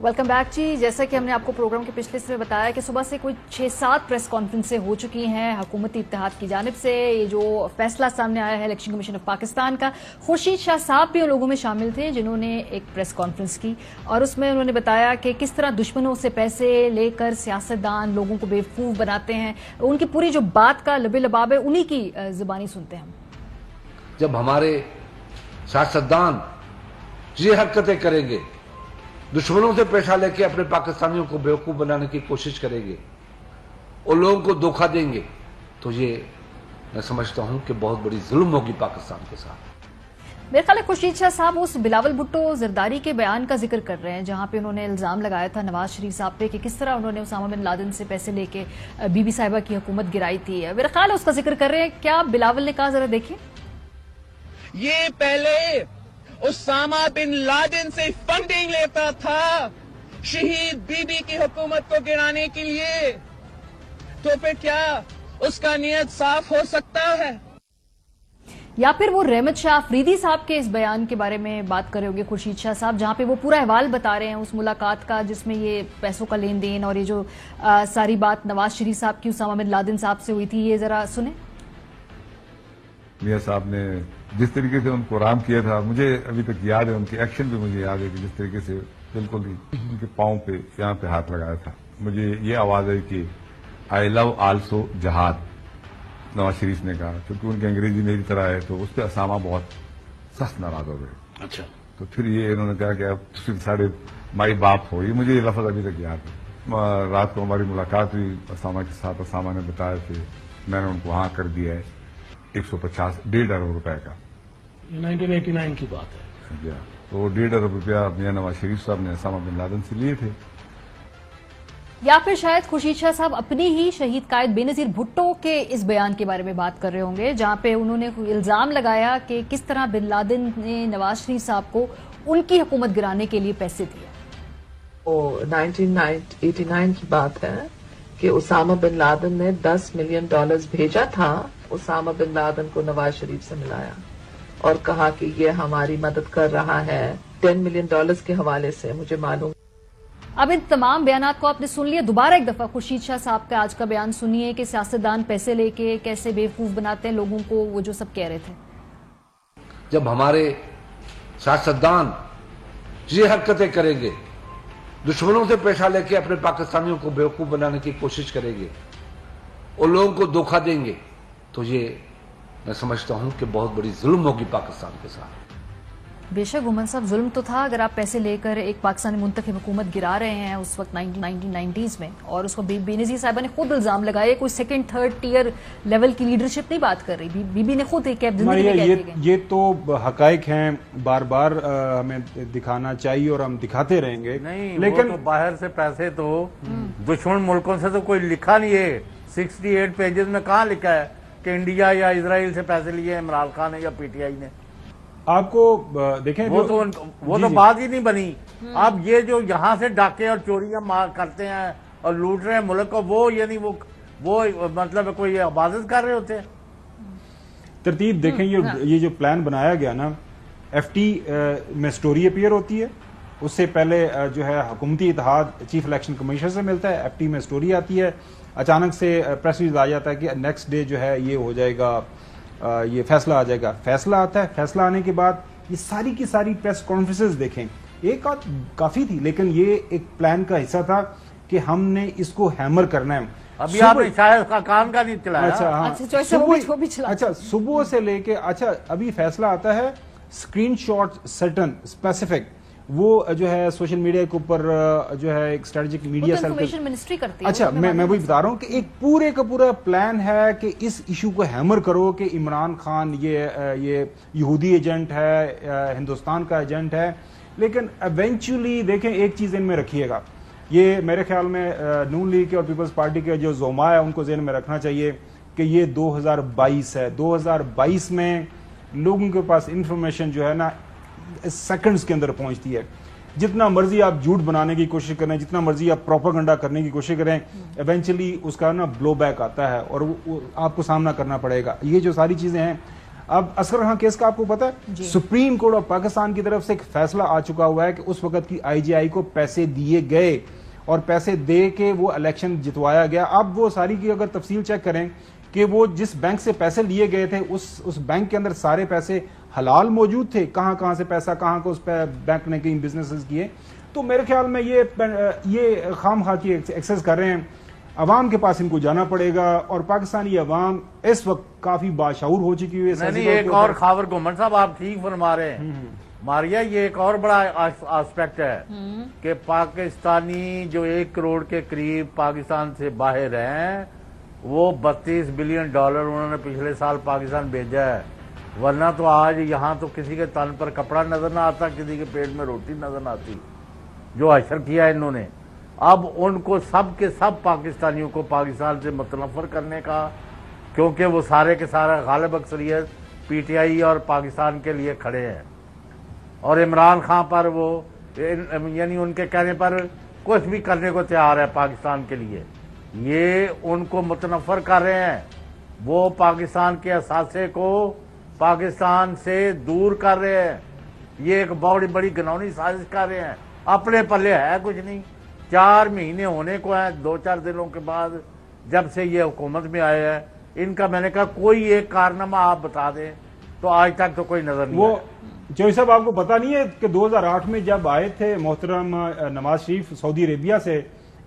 वेलकम बैक जी। जैसा कि हमने आपको प्रोग्राम के पिछले हिस्से में बताया कि सुबह से कोई 6-7 प्रेस कॉन्फ्रेंसें हो चुकी हैं हुकूमती इत्तेहाद की जानिब से। ये जो फैसला सामने आया है इलेक्शन कमीशन ऑफ पाकिस्तान का, खुर्शीद शाह साहब भी उन लोगों में शामिल थे जिन्होंने एक प्रेस कॉन्फ्रेंस की और उसमें उन्होंने बताया कि किस तरह दुश्मनों से पैसे लेकर सियासतदान लोगों को बेवकूफ बनाते हैं। उनकी पूरी जो बात का लबे लबाब है उन्हीं की जुबानी सुनते हैं हम। जब हमारे सियासतदान ये हरकतें करेंगे, दुश्मनों से पैसा लेके अपने पाकिस्तानियों को बेवकूफ बनाने की कोशिश करेंगे और लोगों को धोखा देंगे, तो ये मैं समझता हूं कि बहुत बड़ी जुल्म होगी पाकिस्तान के साथ। मेरे ख्याल है खुर्शीद शाह साहब उस बिलावल भुट्टो जरदारी के बयान का जिक्र कर रहे हैं जहां पे उन्होंने इल्जाम लगाया था नवाज शरीफ साहब पे कि किस तरह उन्होंने उसामा बिन लादेन से पैसे लेके बीबी साहिबा की हुकूमत गिराई थी। मेरा ख्याल है उसका जिक्र कर रहे हैं। क्या बिलावल ने कहा, जरा देखिए। ये पहले उसामा बिन लादेन से फंडिंग लेता था शहीद बीबी की हुकूमत को गिराने के लिए, तो फिर क्या उसका नियत साफ हो सकता है? या फिर वो रहमत शाह अफरीदी साहब के इस बयान के बारे में बात कर रहे होंगे खुर्शीद शाह साहब, जहां पे वो पूरा अहवाल बता रहे हैं उस मुलाकात का जिसमें ये पैसों का लेन देन और ये जो सारी बात नवाज शरीफ साहब की उसामा बिन लादेन साहब से हुई थी। ये जरा सुने। मियां साहब ने जिस तरीके से उनको राम किया था, मुझे अभी तक याद है, उनके एक्शन भी मुझे याद है कि जिस तरीके से बिल्कुल ही उनके पाँव पे यहाँ पे हाथ लगाया था। मुझे ये आवाज है कि I love also जहाद, Nawaz Sharif ने कहा, क्योंकि उनकी अंग्रेजी मेरी तरह है तो उस पर असामा बहुत सख्त नाराज हो गए। अच्छा, तो फिर ये इन्होंने कहा कि अब फिर साढ़े माई बाप हो, ये मुझे ये लफ्ज अभी तक याद है। रात को हमारी मुलाकात हुई असामा के साथ, असामा ने बताया कि मैंने उनको वहां कर दिया है 150-1.5 अरब रुपए का। 1989 की बात है। तो 1.5 अरब रुपया मियां नवाज शरीफ साहब ने उसामा बिन लादेन से लिए थे। या फिर शायद खुर्शीद शाह साहब अपनी ही शहीद कायद बेनजीर भुट्टो के इस बयान के बारे में बात कर रहे होंगे जहां पे उन्होंने इल्जाम लगाया कि किस तरह बिन लादेन ने नवाज शरीफ साहब को उनकी हुकूमत गिराने के लिए पैसे दिए। 1989 की बात है कि उसामा बिन लादेन ने $10 मिलियन भेजा था। उसामा बिन लादेन को नवाज शरीफ से मिलाया और कहा कि ये हमारी मदद कर रहा है $10 मिलियन के हवाले से, मुझे मालूम। अब इन तमाम बयानात को आपने सुन लिया। दोबारा एक दफा खुर्शीद शाह साहब का आज का बयान सुनिए कि सियासतदान पैसे लेके कैसे बेवकूफ बनाते हैं लोगों को, वो जो सब कह रहे थे। जब हमारे सियासतदान ये हरकतें करेंगे, दुश्मनों से पैसा लेके अपने पाकिस्तानियों को बेवकूफ बनाने की कोशिश करेंगे और लोगों को धोखा देंगे, तो ये मैं समझता हूं कि बहुत बड़ी जुल्म होगी पाकिस्तान के साथ। बेशक गुमन साहब, जुल्म तो था अगर आप पैसे लेकर एक पाकिस्तानी मुंतखब हुकूमत गिरा रहे हैं उस वक्त 1990s में, और उसको बेनजीर साहिबा ने खुद इल्जाम लगाया। कोई 2nd-3rd टियर लेवल की लीडरशिप नहीं बात कर रही, बीबी ने खुद ये तो हकाइक हैं, बार बार हमें दिखाना चाहिए और हम दिखाते रहेंगे। नहीं, लेकिन वो तो बाहर से पैसे तो दुश्मन मुल्कों से तो कोई लिखा नहीं है। 68 पेजेस में कहाँ लिखा है कि इंडिया या इजराइल से पैसे लिए इमरान खान ने या पीटीआई ने? आपको देखें वो तो बात ही नहीं बनी। अब ये जो यहाँ से डाके और चोरियां करते हैं और लूट रहे हैं मुल्क को, वो यानी वो मतलब कोई इबादत कर रहे होते हैं। तरतीब देखें, ये जो प्लान बनाया गया ना, FT में स्टोरी अपीयर होती है, उससे पहले जो है हुकूमती इत्तेहाद चीफ इलेक्शन कमीशनर से मिलता है, FT में स्टोरी आती है, अचानक से प्रेस रिलीज आ जाता है कि नेक्स्ट डे जो है ये हो जाएगा, ये फैसला आ जाएगा। फैसला आता है, फैसला आने के बाद ये सारी की सारी प्रेस कॉन्फ्रेंसेस देखें, एक काफी थी, लेकिन ये एक प्लान का हिस्सा था कि हमने इसको हैमर करना है। अभी आपने शायद का कान का नहीं चलाया। अच्छा, हाँ, अच्छा सुबह से लेके, अच्छा अभी फैसला आता है, स्क्रीनशॉट सर्टन स्पेसिफिक वो जो है सोशल मीडिया के ऊपर जो है एक स्ट्रेटेजिक मीडिया सेल मिनिस्ट्री करती है। अच्छा, मैं वही बता रहा हूँ कि एक पूरे का पूरा प्लान है कि इस इशू को हैमर करो कि इमरान खान ये यहूदी एजेंट है, हिंदुस्तान का एजेंट है। लेकिन एवेंचुअली देखें, एक चीज इनमें रखिएगा, ये मेरे ख्याल में नून लीग के और पीपल्स पार्टी के जो जोमा है उनको जेहन में रखना चाहिए कि ये 2022 है, 2022 में लोगों के पास इंफॉर्मेशन जो है ना सेकंड्स के अंदर पहुंचती है। जितना मर्जी आप झूठ बनाने की कोशिश करें, जितना मर्जी आप प्रोपेगेंडा करने की कोशिश करें, इवेंचुअली उसका ना ब्लो बैक आता है और वो आपको सामना करना पड़ेगा। ये जो सारी चीजें हैं, अब असगर खान केस का आपको पता है, सुप्रीम कोर्ट ऑफ पाकिस्तान की तरफ से एक फैसला आ चुका हुआ है कि उस वक्त की IGI को पैसे दिए गए और पैसे दे के वो इलेक्शन जितवाया गया। अब वो सारी की अगर तफसील चेक करें कि वो जिस बैंक से पैसे लिए गए थे उस बैंक के अंदर सारे पैसे हलाल मौजूद थे, कहां से पैसा कहां को उस पर बैंक ने कई बिजनेसेस किए। तो मेरे ख्याल में ये खामखा की एक्सेस कर रहे हैं। अवाम के पास इनको जाना पड़ेगा और पाकिस्तानी अवाम इस वक्त काफी बाशऊर हो चुकी हुई है। नहीं, एक और खावर घुमन साहब आप ठीक फरमा रहे हैं मारिया, ये एक और बड़ा एस्पेक्ट है कि पाकिस्तानी जो 1 करोड़ के करीब पाकिस्तान से बाहर हैं, वो $32 बिलियन उन्होंने पिछले साल पाकिस्तान भेजा है। वरना तो आज यहाँ तो किसी के तन पर कपड़ा नजर ना आता, किसी के पेट में रोटी नजर ना आती। जो हशर किया है इन्होंने, अब उनको सब के सब पाकिस्तानियों को पाकिस्तान से मुतनफर करने का, क्योंकि वो सारे के सारा गालिब अक्सरियत PTI और पाकिस्तान के लिए खड़े हैं और इमरान खान पर वो यानी उनके कहने पर कुछ भी करने को तैयार है पाकिस्तान के लिए। ये उनको मुतनफर कर रहे हैं, वो पाकिस्तान के असासे को पाकिस्तान से दूर कर रहे हैं। ये एक बहुत बड़ी घिनौनी साजिश कर रहे हैं। अपने पल्ले है कुछ नहीं, 4 महीने होने को है 2-4 दिनों के बाद जब से ये हुकूमत में आए हैं। इनका मैंने कहा कोई एक कारनामा आप बता दें, तो आज तक तो कोई नजर नहीं वो चौधरी साहब, आपको पता नहीं है कि 2008 में जब आए थे मोहतरम नवाज शरीफ सऊदी अरेबिया से,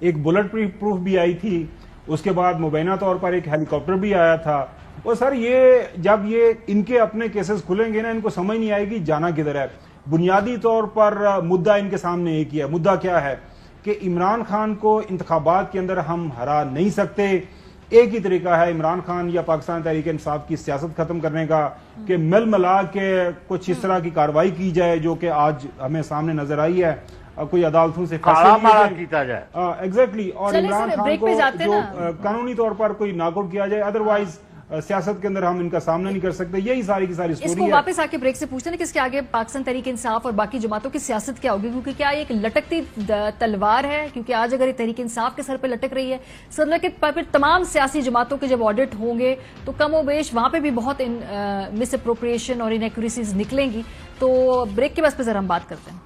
एक बुलेट प्रूफ भी आई थी, उसके बाद मुबैना तौर पर एक हेलीकॉप्टर भी आया था। और सर ये जब ये इनके अपने केसेस खुलेंगे ना, इनको समझ नहीं आएगी जाना किधर है। बुनियादी तौर पर मुद्दा इनके सामने एक ही है। मुद्दा क्या है कि इमरान खान को इंतखाबात के अंदर हम हरा नहीं सकते। एक ही तरीका है इमरान खान या पाकिस्तान तहरीक इंसाफ की सियासत खत्म करने का कि मिल मिला के कुछ इस तरह की कार्रवाई की जाए जो कि आज हमें सामने नजर आई है, कोई अदालतों से फैसला किया जाए। एग्जैक्टली, और इमरान खान को जो कानूनी तौर पर कोई नाकआउट किया जाए, अदरवाइज सियासत के अंदर हम इनका सामना नहीं कर सकते। यही सारी की सारी स्टोरी है। इसको वापस आके ब्रेक से पूछते हैं कि इसके आगे पाकिस्तान तहरीक इंसाफ और बाकी जमातों की सियासत क्या होगी, क्योंकि क्या एक लटकती तलवार है? क्योंकि आज अगर ये तहरीक इंसाफ के सर पे लटक रही है, सर के फिर तमाम सियासी जमातों के जब ऑडिट होंगे तो कमोबेश वहां पे भी बहुत मिस अप्रोप्रिएशन और इनएक्यूरेसीज निकलेंगी। तो ब्रेक के बाद जरा हम बात करते हैं।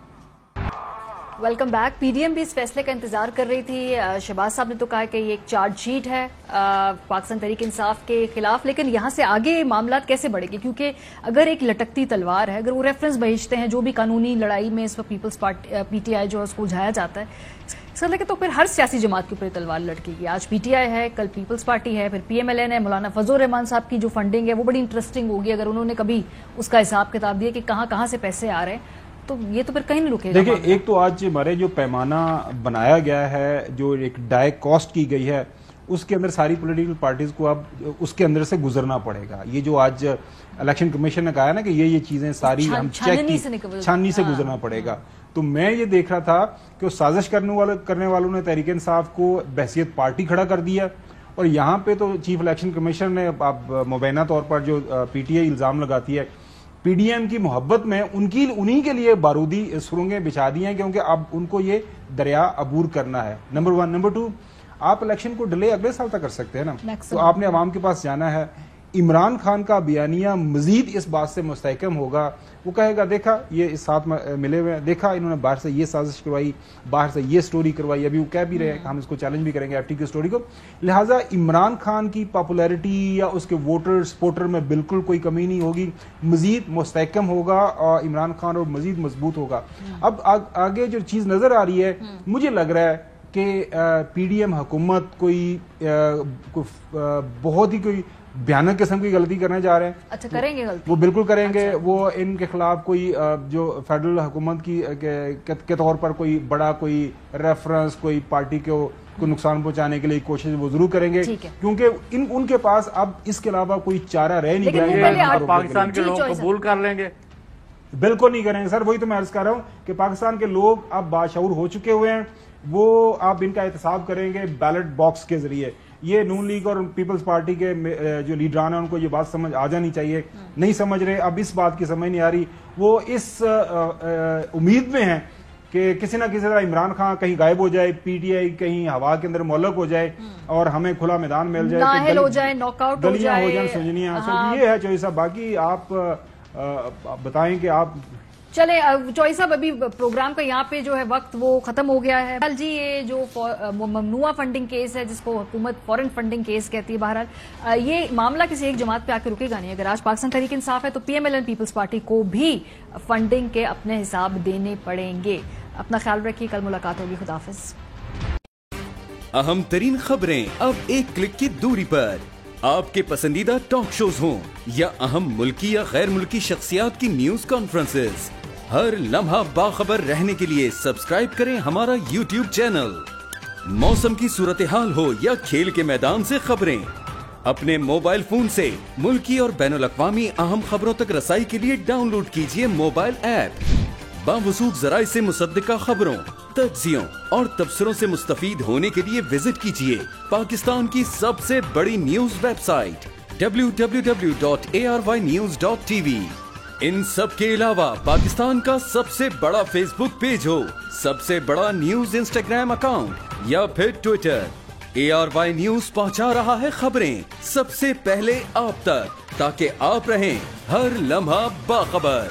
Welcome back. PDM भी इस फैसले का इंतजार कर रही थी। शहबाज साहब ने तो कहा कि ये एक चार्जशीट है पाकिस्तान तहरीक इंसाफ के खिलाफ, लेकिन यहां से आगे मामला कैसे बढ़ेंगे? क्योंकि अगर एक लटकती तलवार है, अगर वो रेफरेंस भेजते हैं जो भी कानूनी लड़ाई में इस वक्त पीपल्स पार्टी PTI जो है उसको उलझाया जाता है, सर लेकिन तो फिर हर सियासी जमात के ऊपर तलवार लटकेगी। आज PTI है, कल पीपल्स पार्टी है, फिर PMLN है। मौलाना फजल रहमान साहब की जो फंडिंग है वो बड़ी इंटरेस्टिंग होगी, अगर उन्होंने कभी उसका हिसाब किताब दिया कि कहां से पैसे आ रहे हैं, तो ये तो फिर कहीं नहीं रुकेगा। देखिए, एक तो आज हमारे जो पैमाना बनाया गया है, जो एक डाय कॉस्ट की गई है, उसके अंदर सारी पॉलिटिकल पार्टीज को अब उसके अंदर से गुजरना पड़ेगा। ये जो आज इलेक्शन कमीशन ने कहा है ना कि ये चीजें सारी हम चेक की छाननी से गुजरना पड़ेगा। तो मैं ये देख रहा था कि वो साजिश करने वालों ने तहरीक इंसाफ को बहसियत पार्टी खड़ा कर दिया, और यहाँ पे तो चीफ इलेक्शन कमीशन ने अब मुबैना तौर पर जो PTI इल्जाम लगाती है, PDM की मोहब्बत में उन्हीं के लिए बारूदी सुरंगें बिछा दी हैं, क्योंकि अब उनको ये दरिया अबूर करना है। नंबर 1। नंबर 2, आप इलेक्शन को डिले अगले साल तक कर सकते हैं ना, तो आपने अवाम के पास जाना है। इमरान खान का बयानिया मजीद इस बात से मुस्तहकम होगा, वो कहेगा देखा ये इस साथ मिले हुए हैं, देखा इन्होंने बाहर से ये साजिश करवाई, बाहर से ये स्टोरी करवाई, अभी वो कह भी रहे हैं हम इसको चैलेंज भी करेंगे FT की स्टोरी को। लिहाजा इमरान खान की पॉपुलैरिटी या उसके वोटर सपोर्टर में बिल्कुल कोई कमी नहीं होगी, मजीद मुस्तहकम होगा और इमरान खान और मजीद मजबूत होगा। अब आगे जो चीज नजर आ रही है, मुझे लग रहा है कि PDM हुकूमत कोई बहुत ही कोई भयानक किस्म की गलती करने जा रहे हैं। अच्छा, करेंगे गलती? वो बिल्कुल करेंगे। अच्छा। वो इनके खिलाफ कोई जो फेडरल हुकूमत की के तौर पर कोई बड़ा कोई रेफरेंस, कोई पार्टी को नुकसान पहुंचाने के लिए कोशिश वो जरूर करेंगे, क्योंकि उनके पास अब इसके अलावा कोई चारा रह नहीं गया। पाकिस्तान के लोग कबूल कर लेंगे? बिल्कुल नहीं करेंगे सर। वही तो मैं अर्ज कर रहा हूँ कि पाकिस्तान के लोग अब बाशऊर हो चुके हुए हैं। वो आप इनका एहतसाब करेंगे बैलेट बॉक्स के जरिए। ये नून लीग और पीपल्स पार्टी के जो लीडरान है उनको ये बात समझ आ जानी चाहिए, नहीं समझ रहे। अब इस बात की समझ नहीं आ रही, वो इस उम्मीद में है कि किसी ना किसी तरह इमरान खान कहीं गायब हो जाए, पीटीआई कहीं हवा के अंदर मोलक हो जाए और हमें खुला मैदान मिल जाए, नाहल हो जाए, नॉकआउट हो जाए, सुजनियां। हाँ। ये है चौधरी साहब। बाकी आप बताएं कि आप चले चौधरी साहब, अभी प्रोग्राम का यहाँ पे जो है वक्त वो खत्म हो गया है। बहरहाल जी, ये जो ममनुआ फंडिंग केस है जिसको हुकूमत फॉरेन फंडिंग केस कहती है, बहरहाल ये मामला किसी एक जमात पे आके रुकेगा नहीं। अगर आज पाकिस्तान तहरीक इंसाफ है तो पीएमएल पीपल्स पार्टी को भी फंडिंग के अपने हिसाब देने पड़ेंगे। अपना ख्याल रखिए, कल मुलाकात होगी। खुदा हाफिज। अहम तरीन खबरें अब एक क्लिक की दूरी पर, आपके पसंदीदा टॉक शोज हों या अहम मुल्की या गैर मुल्की शख्सियात की न्यूज कॉन्फ्रेंसेस, हर लम्हा बाखबर रहने के लिए सब्सक्राइब करें हमारा YouTube चैनल। मौसम की सूरत हाल हो या खेल के मैदान से खबरें, अपने मोबाइल फोन से मुल्की और बैनुल-अक़वामी अहम खबरों तक रसाई के लिए डाउनलोड कीजिए मोबाइल ऐप। बावसूख ज़राए से मुसद्दिका खबरों, तज्ज़ियों और तबसरों से मुस्तफीद होने के लिए विजिट कीजिए पाकिस्तान की सबसे बड़ी न्यूज वेबसाइट www.arYnews.tv। इन सब के अलावा पाकिस्तान का सबसे बड़ा फेसबुक पेज हो, सबसे बड़ा न्यूज इंस्टाग्राम अकाउंट या फिर ट्विटर, ARY न्यूज पहुंचा रहा है खबरें सबसे पहले आप तक, ताकि आप रहें हर लम्हा बाखबर।